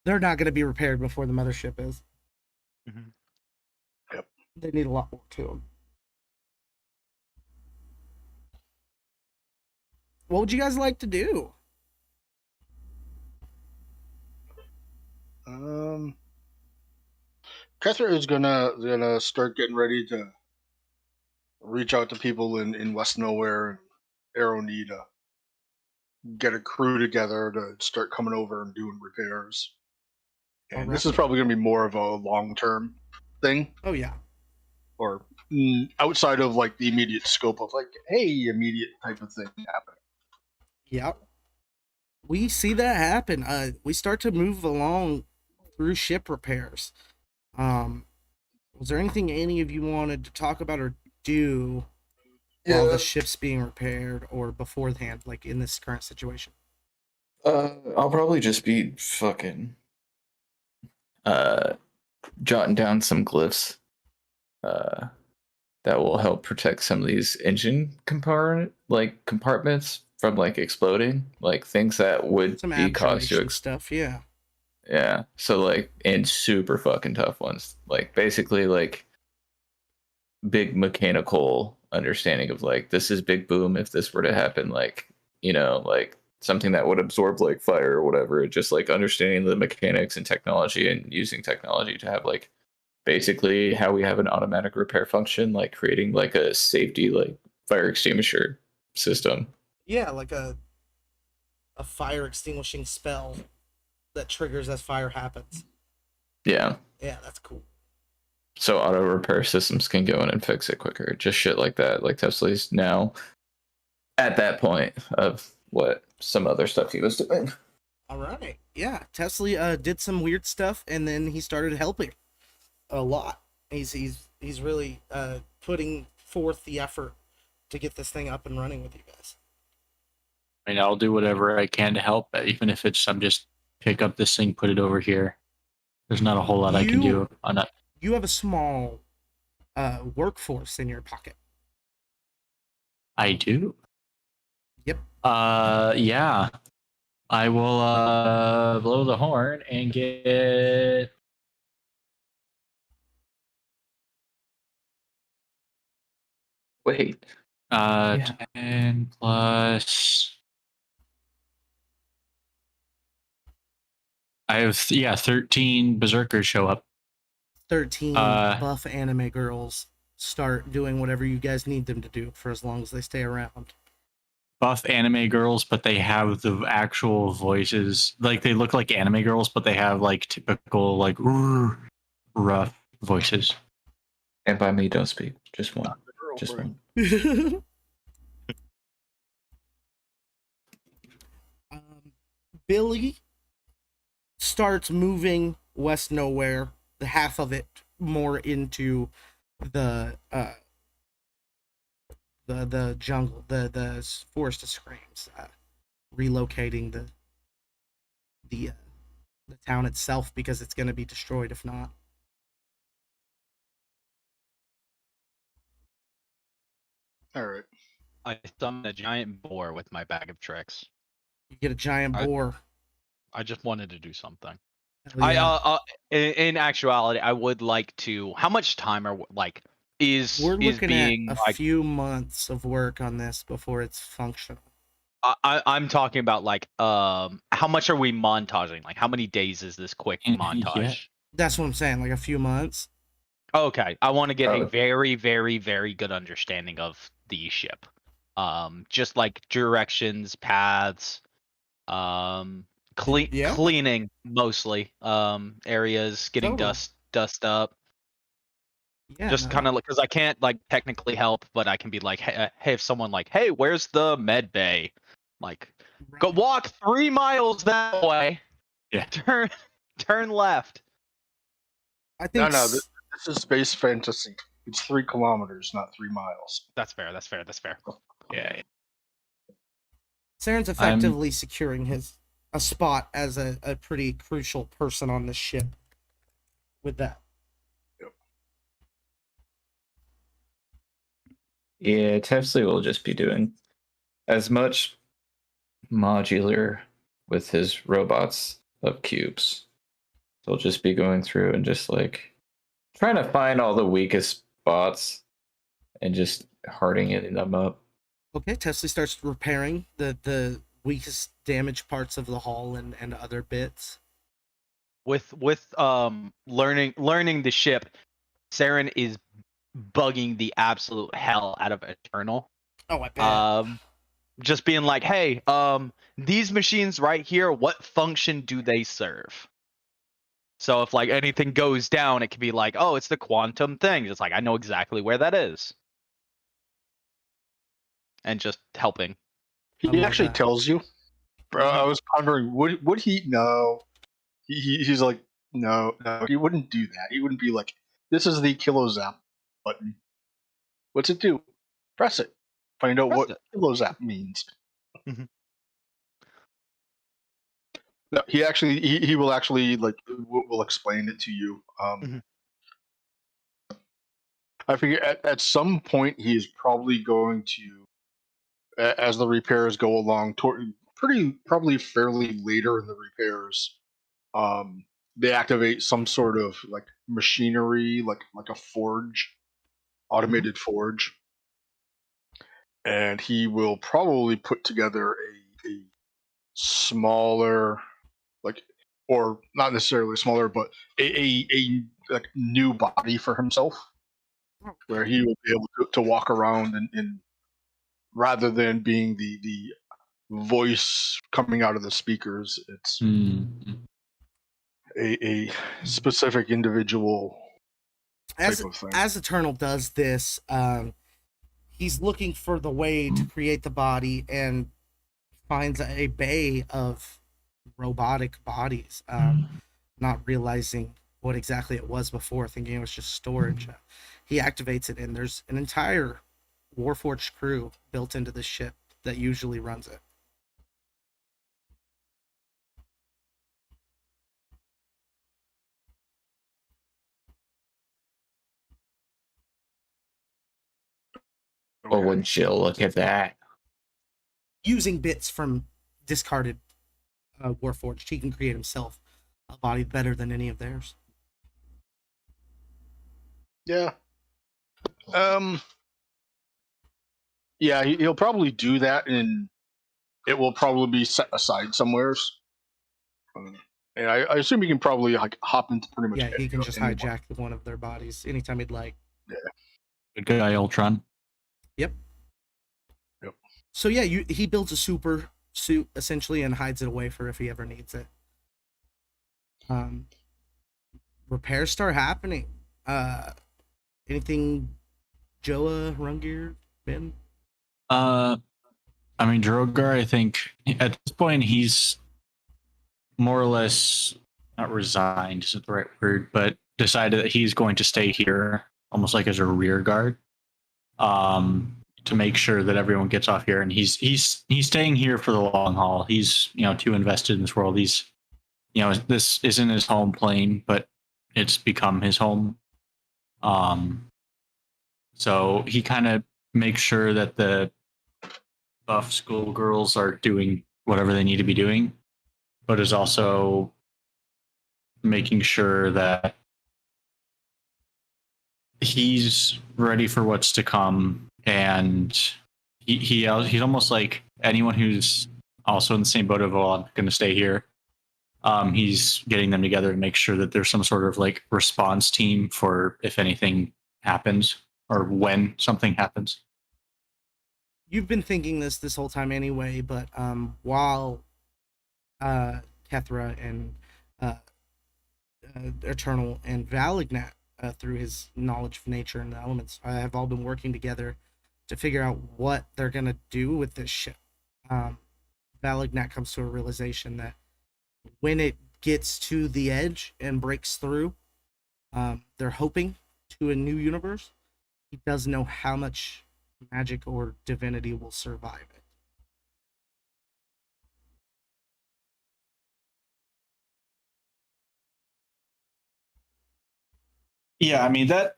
they're not going to be repaired before the mothership is. Mhm. Yep. They need a lot more to them. What would you guys like to do? Kethra is gonna start getting ready to reach out to people in West Nowhere and Arrowknee to get a crew together to start coming over and doing repairs. And this is probably going to be more of a long-term thing, Oh yeah. or outside of like the immediate scope of like, hey, immediate type of thing happening. Yep. We see that happen. We start to move along through ship repairs. Was there anything any of you wanted to talk about or do while the ship's being repaired or beforehand, like in this current situation? I'll probably just be fucking jotting down some glyphs that will help protect some of these engine compartments from like exploding, like things that would Some be caused to abjuration stuff, yeah. yeah. So like, and super fucking tough ones, like basically like big mechanical understanding of like, this is big boom if this were to happen, like, you know, like something that would absorb like fire or whatever. Just like understanding the mechanics and technology and using technology to have like basically how we have an automatic repair function, like creating like a safety like fire extinguisher system. Yeah, like a fire extinguishing spell that triggers as fire happens. Yeah. Yeah, that's cool. So auto repair systems can go in and fix it quicker. Just shit like that. Like Tesla's now at that point of what some other stuff he was doing. All right. Yeah, Tesla did some weird stuff, and then he started helping a lot. He's really putting forth the effort to get this thing up and running with you guys. I mean, I'll do whatever I can to help, even if it's I'm just pick up this thing, put it over here. There's not a whole lot I can do on that. You have a small workforce in your pocket. I do. Yep. Yeah. I will blow the horn and get Wait. 10 plus. I have 13 berserkers show up. 13 buff anime girls start doing whatever you guys need them to do for as long as they stay around. buff anime girls, but they have the actual voices. Like they look like anime girls, but they have like typical like rough voices. And by me, don't speak. Just one. Not the Just girlfriend. one. Billy starts moving West Nowhere, the half of it more into the jungle, the Forest of Screams, relocating the town itself because it's going to be destroyed if not. All right. I summoned a giant boar with my bag of tricks. You get a giant boar. I just wanted to do something. Hell yeah. In actuality, I would like to. How much time are like We're is looking being at a like? few months of work on this before it's functional. I'm talking about like how much are we montaging? Like how many days is this quick montage? Yeah. That's what I'm saying, like a few months. Okay, I want to get a Oh. very, very, very good understanding of the ship. Just like directions, paths, Yeah. cleaning mostly, areas, getting Totally. dust up. Yeah. Just kind of like, because I can't like technically help, but I can be like, hey, if someone like, hey, where's the med bay? Like, go walk 3 miles that way. Yeah. Turn left. I think No, this is space fantasy. It's 3 kilometers, not 3 miles. That's fair. Yeah. Saren's effectively securing a spot as a pretty crucial person on this ship with that. Yeah, Tefsley will just be doing as much modular with his robots of cubes. He'll just be going through and just like trying to find all the weakest spots and just hardening them up. Okay, Tesla starts repairing the weakest damaged parts of the hull and other bits. With learning the ship, Saren is bugging the absolute hell out of Eternal. Oh, I bet. Just being like, hey, these machines right here, what function do they serve? So if like anything goes down, it can be like, oh, it's the quantum thing. It's like I know exactly where that is. And just helping. He actually tells you. Bro, I was pondering, would he? No. He's like, no, he wouldn't do that. He wouldn't be like, this is the kilo zap button. What's it do? Press it. Find out what kilo zap means. Mhm. No, he will actually like will explain it to you. I figure at some point he is probably going to, as the repairs go along, probably fairly later in the repairs, they activate some sort of like machinery, like a forge, automated forge, and he will probably put together a smaller, like, or not necessarily smaller, but a like new body for himself, where he will be able to walk around and rather than being the voice coming out of the speakers, it's a specific individual type of thing. As Eternal does this, he's looking for the way to create the body and finds a bay of robotic bodies, not realizing what exactly it was before, thinking it was just storage. He activates it, and there's an entire Warforged crew built into the ship that usually runs it. Oh, wouldn't you look at that? Using bits from discarded Warforged, he can create himself a body better than any of theirs. Yeah. Yeah, he'll probably do that, and it will probably be set aside somewheres. And I assume he can probably like hop into pretty much. Yeah, he can just hijack one of their bodies anytime he'd like. Yeah. Good guy, Ultron. Yep. So yeah, he builds a super suit essentially and hides it away for if he ever needs it. Um, repairs start happening. Anything, Joa, Rungir, Ben? I mean, Drogar, I think at this point he's more or less not resigned isn't the right word, but decided that he's going to stay here almost like as a rear guard. To make sure that everyone gets off here, and he's staying here for the long haul. He's too invested in this world. He's this isn't his home plane, but it's become his home. So he kind of makes sure that the buff schoolgirls are doing whatever they need to be doing, but is also making sure that he's ready for what's to come, and he's almost like anyone who's also in the same boat of, oh, I'm going to stay here. He's getting them together to make sure that there's some sort of like response team for if anything happens or when something happens. You've been thinking this whole time anyway, but while Kethra and Eternal and Valignat, through his knowledge of nature and the elements, have all been working together to figure out what they're gonna do with this ship. Valignat comes to a realization that when it gets to the edge and breaks through, they're hoping to a new universe. He doesn't know how much magic or divinity will survive it. Yeah, I mean that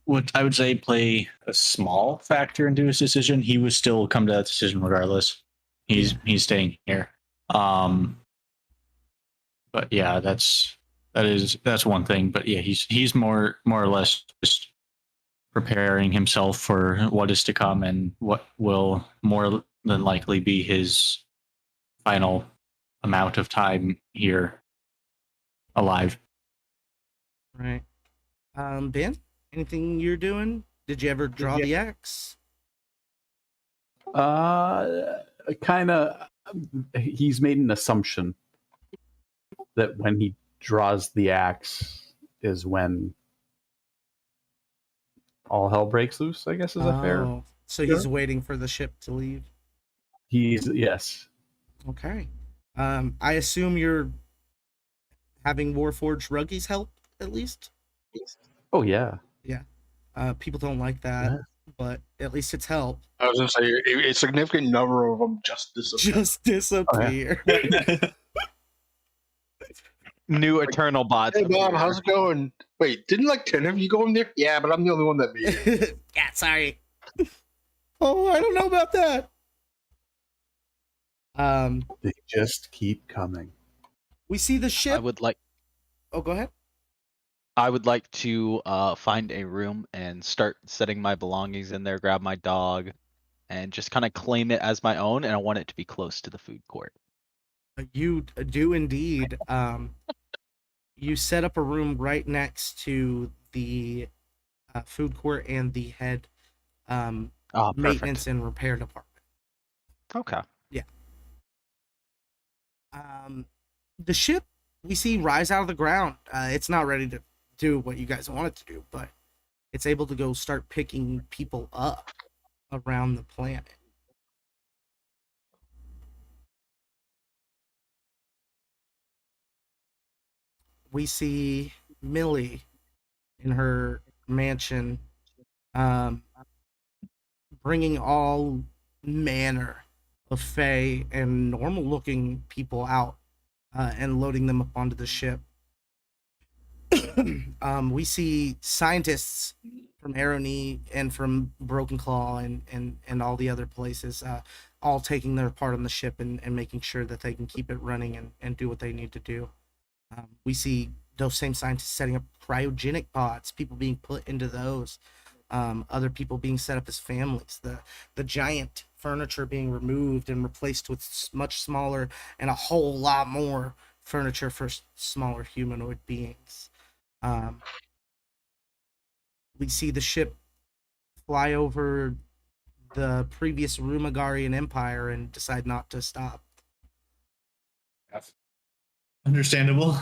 would, I would say, play a small factor into his decision. He would still come to that decision regardless. He's staying here. But yeah, that's one thing. But yeah, he's more or less just preparing himself for what is to come and what will more than likely be his final amount of time here alive. Right. Ben, anything you're doing? Did you ever draw the X? Kind of. He's made an assumption that when he draws the axe is when all hell breaks loose. I guess is that fair? Oh, so he's waiting for the ship to leave. Yes. Okay. I assume you're having Warforged Ruggies help at least. Oh yeah. People don't like that, but at least it's help. I was gonna say a significant number of them just disappear. Just disappear. New Eternal bots. Hey Bob, how's it going? Wait, didn't like 10 of you go in there? Yeah, but I'm the only one that made it. Yeah, sorry. Oh, I don't know about that. They just keep coming. We see the ship. Oh, go ahead. I would like to find a room and start setting my belongings in there, grab my dog, and just kind of claim it as my own, and I want it to be close to the food court. You do indeed. You set up a room right next to the food court and the head maintenance and repair department. Okay. Yeah. The ship we see rise out of the ground. It's not ready to do what you guys want it to do, but it's able to go start picking people up around the planet. We see Millie in her mansion, bringing all manner of Fae and normal-looking people out, and loading them up onto the ship. We see scientists from Arrowknee and from Broken Claw and all the other places, all taking their part on the ship and making sure that they can keep it running and do what they need to do. We see those same scientists setting up cryogenic pods, people being put into those, other people being set up as families, the giant furniture being removed and replaced with much smaller and a whole lot more furniture for smaller humanoid beings. We see the ship fly over the previous Rumagarian Empire and decide not to stop. Understandable.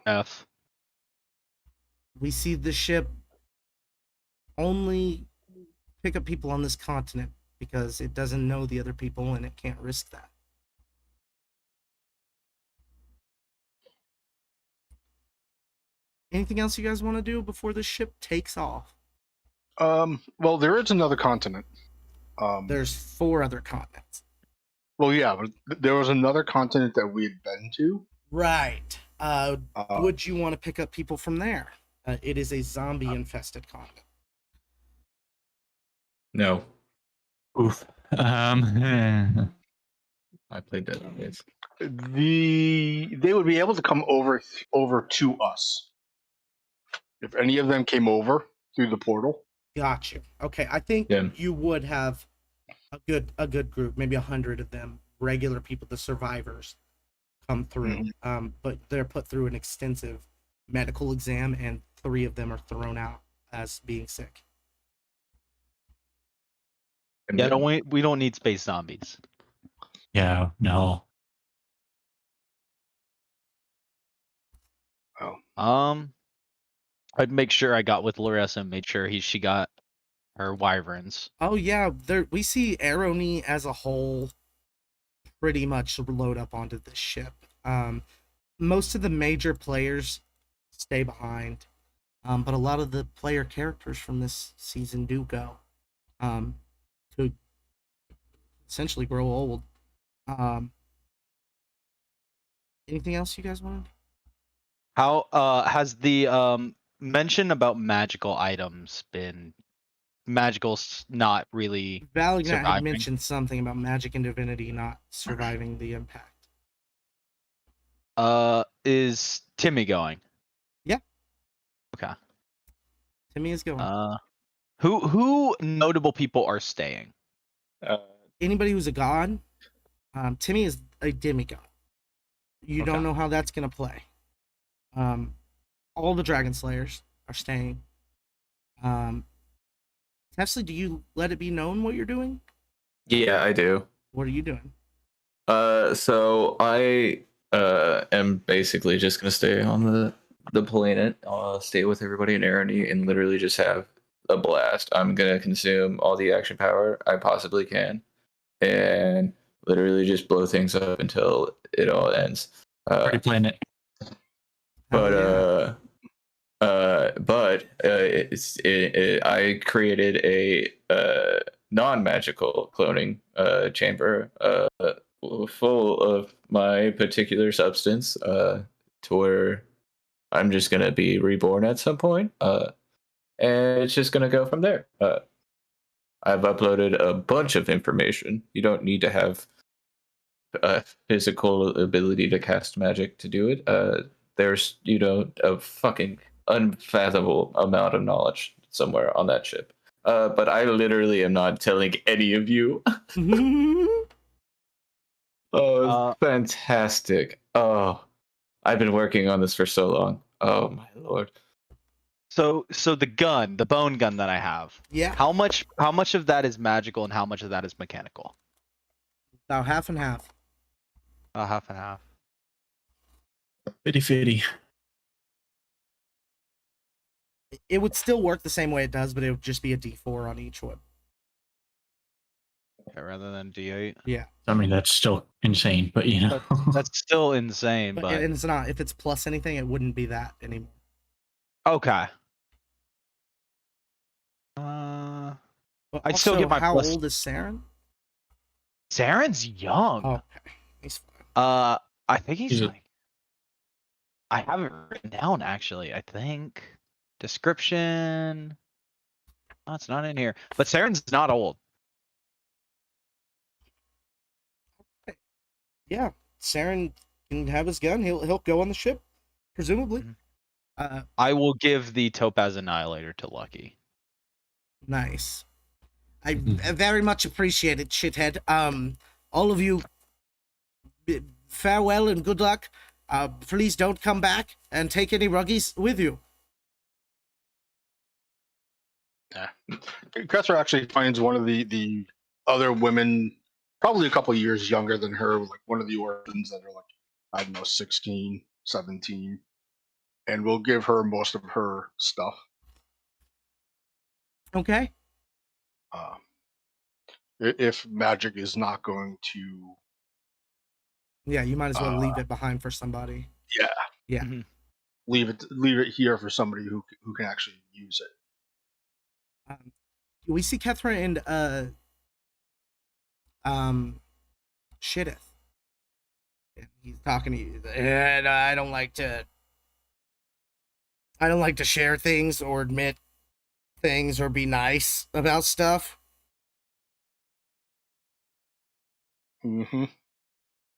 F. We see the ship only pick up people on this continent because it doesn't know the other people and it can't risk that. Anything else you guys want to do before the ship takes off? Well, there is another continent. There's 4 other continents. Well, yeah, but there was another continent that we had been to. Right. Would you want to pick up people from there? It is a zombie-infested continent. No, Oof. I played that. Yes. They would be able to come over to us if any of them came over through the portal. Got you. Okay, I think Yeah. you would have a good group, maybe 100 of them, regular people, the survivors, come through. But they're put through an extensive medical exam, and 3 of them are thrown out as being sick. And Yeah, then- we don't need space zombies. Yeah, no. I'd make sure I got with Larissa and made sure she got her wyverns. Oh yeah, we see Arrowknee as a whole pretty much load up onto this ship. Most of the major players stay behind, but a lot of the player characters from this season do go to essentially grow old. Anything else you guys want? How has the mention about magical items been not really Valignant had surviving? mentioned something about magic and divinity not surviving the impact. Is Timmy going? Yeah. Okay. Timmy is going. Who notable people are staying? Anybody who's a god. Timmy is a demigod. You Okay. don't know how that's gonna play. All the Dragon Slayers are staying. Tesla, do you let it be known what you're doing? Yeah, I do. What are you doing? So I am basically just gonna stay on the planet, stay with everybody in Arrowknee, and literally just have a blast. I'm gonna consume all the action power I possibly can, and literally just blow things up until it all ends. Already playing it. Hell I created a non-magical cloning chamber full of my particular substance to where I'm just gonna be reborn at some point, and it's just gonna go from there. I've uploaded a bunch of information. You don't need to have a physical ability to cast magic to do it. There's a fucking unfathomable amount of knowledge somewhere on that ship. But I literally am not telling any of you. Oh, fantastic. Oh, I've been working on this for so long. Oh my lord. So the bone gun that I have. Yeah. How much of that is magical and how much of that is mechanical? About half and half. Half and half. 50-50. It would still work the same way it does, but it would just be a D4 on each one. Okay, rather than D8. I mean, that's still insane, but you know. That's still insane, But but and it's not. If it's plus anything, it wouldn't be that anymore. okay. But I'd still also, get my how plus- old is Saren? Saren's young. Oh, okay. He's fine. I think he's He's a- like. I have it written down actually. I think description. Oh, it's not in here. But Saren's not old. Yeah, Saren can have his gun. He'll go on the ship, presumably. Mhm. I will give the Topaz Annihilator to Lucky. Nice. I very much appreciate it, shithead. All of you, farewell and good luck. Please don't come back and take any ruggies with you. Kessler actually finds one of the other women, probably a couple years younger than her, like one of the orphans that are like, I don't know, 16, 17, and will give her most of her stuff. Okay. If magic is not going to, Yeah, you might as well leave it behind for somebody. yeah, Yeah. Mhm. leave it here for somebody who can actually use it. We see Catherine and Shitteth. And he's talking to you. And I don't like to share things or admit things or be nice about stuff. Mm-hmm.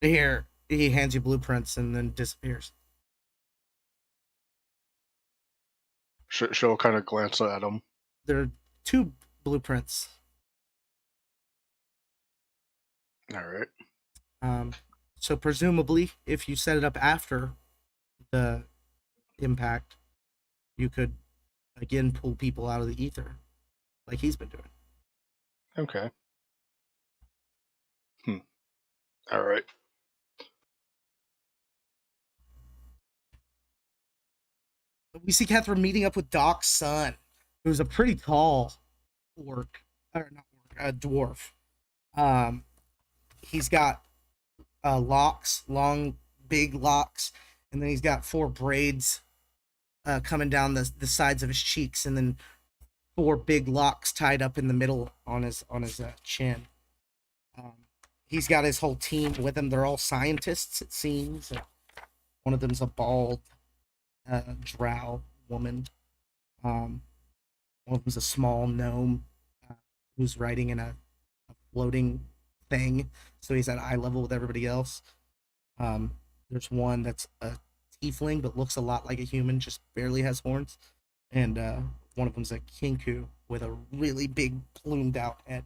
Here, he hands you blueprints and then disappears. She'll kind of glance at him. There are 2 blueprints. All right. So presumably, if you set it up after the impact, you could again pull people out of the ether, like he's been doing. Okay. All right. We see Catherine meeting up with Doc's son, who's a pretty tall dwarf. He's got locks, long, big locks, and then he's got 4 braids coming down the sides of his cheeks, and then 4 big locks tied up in the middle on his chin. He's got his whole team with him. They're all scientists, it seems. One of them's a bald drow woman. One of them's a small gnome who's riding in a floating thing, so he's at eye level with everybody else. There's one that's a tiefling but looks a lot like a human, just barely has horns, and one of them's a kinku with a really big plumed out head.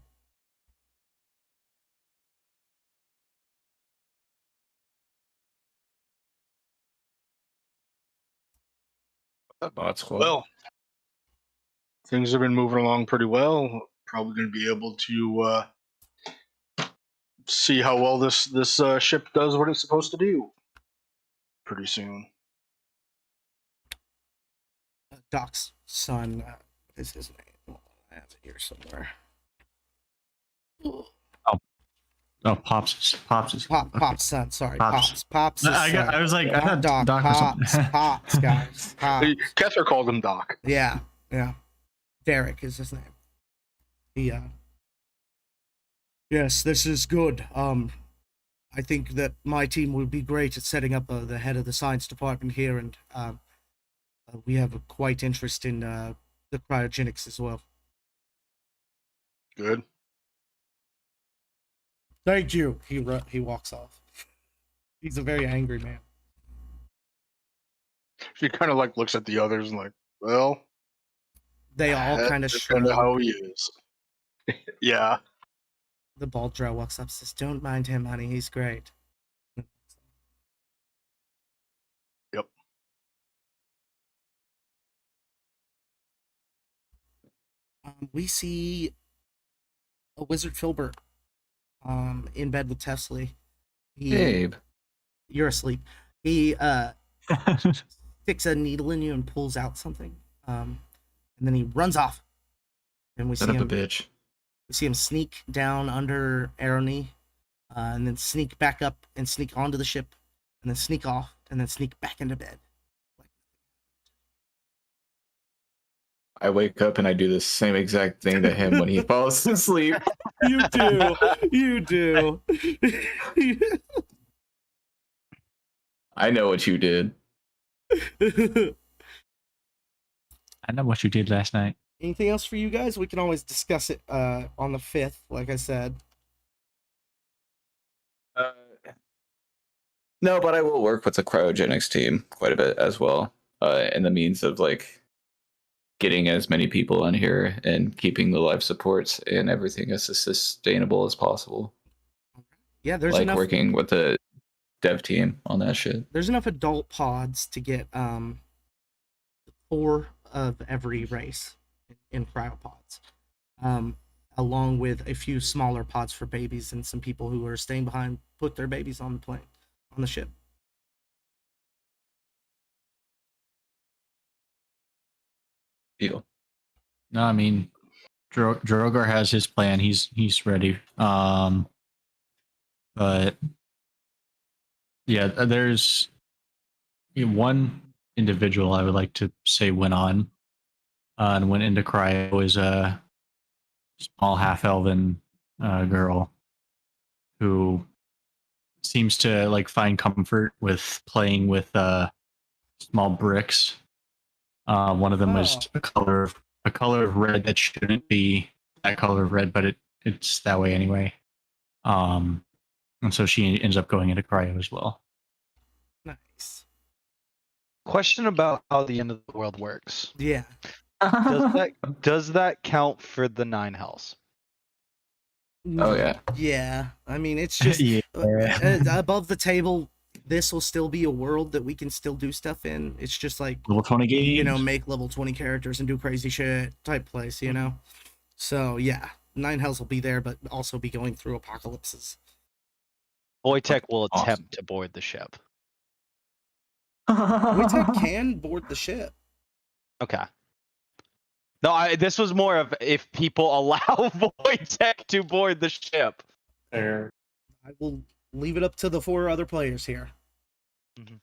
Bot squad. Well, things have been moving along pretty well. Probably going to be able to see how well this ship does what it's supposed to do pretty soon. Doc's son is his name. I have it here somewhere. Pop's is Pop's son. Sorry, Pops. Pop's. I was like, I Not thought Doc. Doc or something. Pops, guys. Pops. Kessler called him Doc. Yeah. Derek is his name. Yes, this is good. I think that my team would be great at setting up the head of the science department here, and we have a quite interest in the cryogenics as well. Good. Thank you. He walks off. He's a very angry man. She kind of like looks at the others and like, well, They all kind of that's shrug. how he is. Yeah. The bald drow walks up and says, "Don't mind him, honey. He's great." Yep. We see a wizard Filbert in bed with Teslee. Abe. You're asleep. He sticks a needle in you and pulls out something. And then he runs off. And we Son see of a him bitch. we see him sneak down under Arrowknee, and then sneak back up and sneak onto the ship, and then sneak off, and then sneak back into bed. I wake up and I do the same exact thing to him when he falls asleep. You do. You do. I know what you did. I know what you did last night. Anything else for you guys? We can always discuss it on the 5th, like I said. No, but I will work with the cryogenics team quite a bit as well, in the means of like getting as many people on here and keeping the life supports and everything as sustainable as possible. Yeah, there's like enough working with the dev team on that shit. There's enough adult pods to get 4 of every race in cryopods. along with a few smaller pods for babies and some people who are staying behind put their babies on the plane, on the ship. Deal. No, I mean, Drogar has his plan. He's ready. But yeah, there's one individual I would like to say went on and went into cryo is a small half-elven girl who seems to like find comfort with playing with small bricks. One of them was a color of red that shouldn't be that color of red, but it's that way anyway. And so she ends up going into cryo as well. Nice. Question about how the end of the world works. Yeah. Does that count for the 9 hells? Oh yeah. Yeah. I mean, it's just above the table. This will still be a world that we can still do stuff in. It's just like Level 20 games. you know, make level 20 characters and do crazy shit type place, you know? So, yeah, 9 hells will be there, but also be going through apocalypses. Wojtek will Awesome. attempt to board the ship. Wojtek can board the ship. Okay. No, this was more of if people allow Wojtek to board the ship. Fair. I will leave it up to the 4 other players here.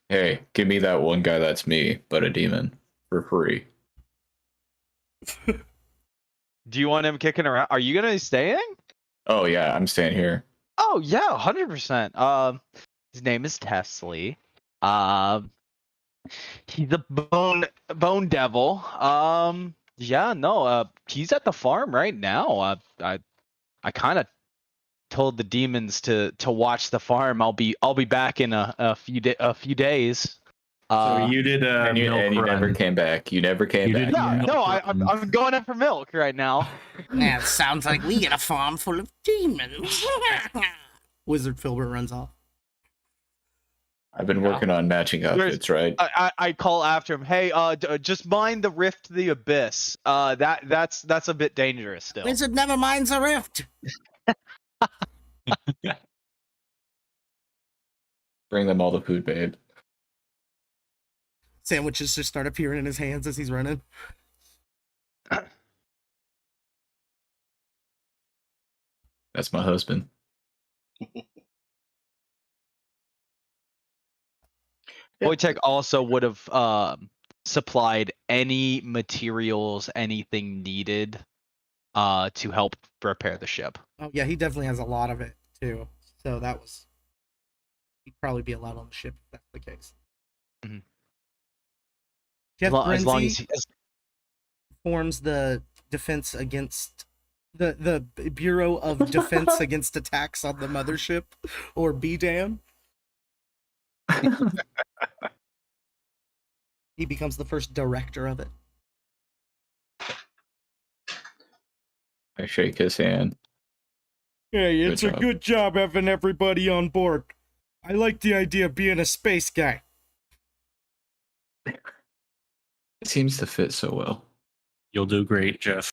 Hey, give me that one guy that's me, but a demon, for free. Do you want him kicking around? Are you gonna be staying? Oh yeah, I'm staying here. Oh yeah, 100%. His name is Tesley. He's a bone devil. Yeah, no. He's at the farm right now. I kind of told the demons to watch the farm. I'll be back in a few days. So you did And you never came back. You never came back. No, I'm going in for milk right now. Man, sounds like we get a farm full of demons. Wizard Filbert runs off. I've been working on matching outfits, right? I call after him. Hey, just mind the rift to the abyss. That's a bit dangerous still. Wizard never minds a rift. Bring them all the food, babe. Sandwiches just start appearing in his hands as he's running. That's my husband. Wojtek also would have supplied any materials, anything needed to help repair the ship. Oh yeah, he definitely has a lot of it too. So he'd probably be allowed on the ship if that's the case. Mm-hmm. Jeff As long as Brenzy forms the defense against the Bureau of Defense against attacks on the mothership, or BDAM. He becomes the first director of it. I shake his hand. Hey, Good it's a job. good job having everybody on board. I like the idea of being a space guy. It seems to fit so well. You'll do great, Jeff.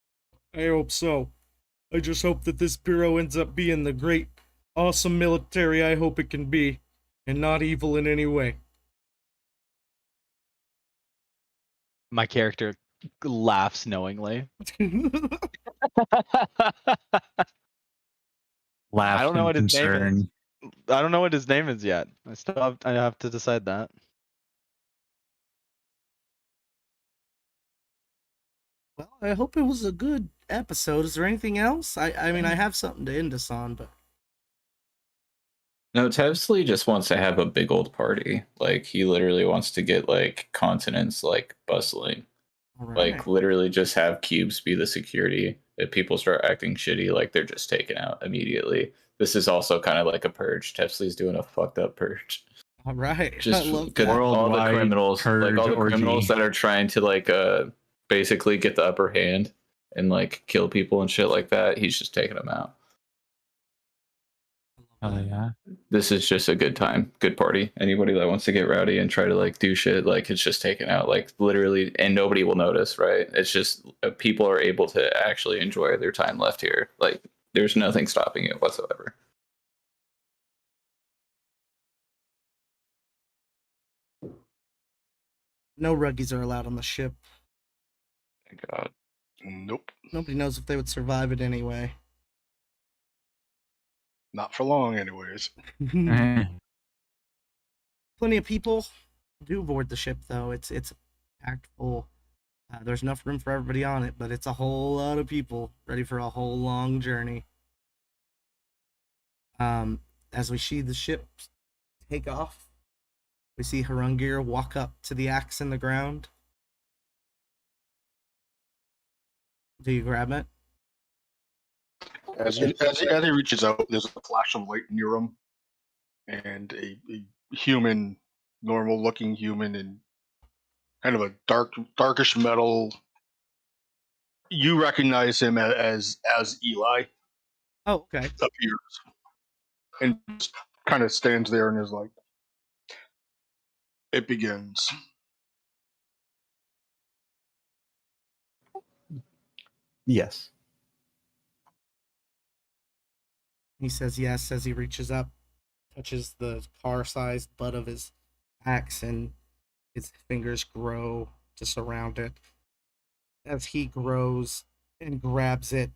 I hope so. I just hope that this bureau ends up being the great, awesome military I hope it can be, and not evil in any way. my character laughs knowingly. Laugh I don't know what his name concern. is. I don't know what his name is yet. I have to decide that. Well, I hope it was a good episode. Is there anything else? I mean, I have something to end us on, but No, Tevsley just wants to have a big old party. Like, he literally wants to get, like, continents, like, bustling. all right. Like, literally just have cubes be the security. If people start acting shitty, like, they're just taken out immediately. This is also kind of like a purge. Tevsley's doing a fucked up purge. All right. Just I love get that. all the Worldwide criminals, like, all the purge criminals orgy. that are trying to, like, basically get the upper hand and, like, kill people and shit like that. He's just taking them out. Oh yeah. This is just a good time, good party. Anybody that wants to get rowdy and try to like do shit, like it's just taken out, like literally, and nobody will notice, right? It's just people are able to actually enjoy their time left here. Like there's nothing stopping it whatsoever. No ruggies are allowed on the ship. Thank God. Nope. Nobody knows if they would survive it anyway. Not for long, anyways. Plenty of people do board the ship, though. It's packed full. There's enough room for everybody on it, but it's a whole lot of people ready for a whole long journey. As we see the ship take off, we see Harungir walk up to the axe in the ground. Do you grab it? As he reaches out, there's a flash of light near him, and a human, normal-looking human in kind of a darkish metal. You recognize him as Eli. Oh, okay. Appears and just kind of stands there and is like, "It begins." Yes. He says yes as he reaches up, touches the car-sized butt of his axe, and his fingers grow to surround it. As he grows and grabs it,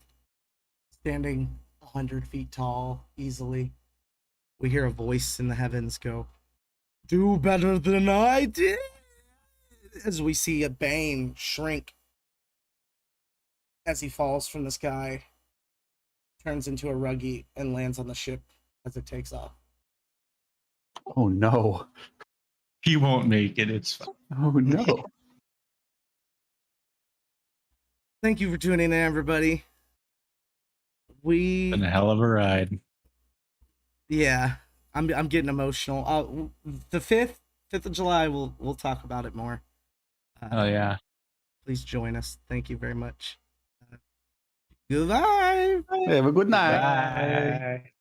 standing 100 feet tall, easily, we hear a voice in the heavens go, "Do better than I did!" As we see a Bane shrink as he falls from the sky, turns into a ruggy, and lands on the ship as it takes off. Oh no. He won't make it. It's fine. Oh no. Thank you for tuning in, everybody. Been a hell of a ride. Yeah, I'm getting emotional. The 5th of July, we'll talk about it more. Oh yeah. Please join us. Thank you very much. Goodbye. Have a good night. Bye.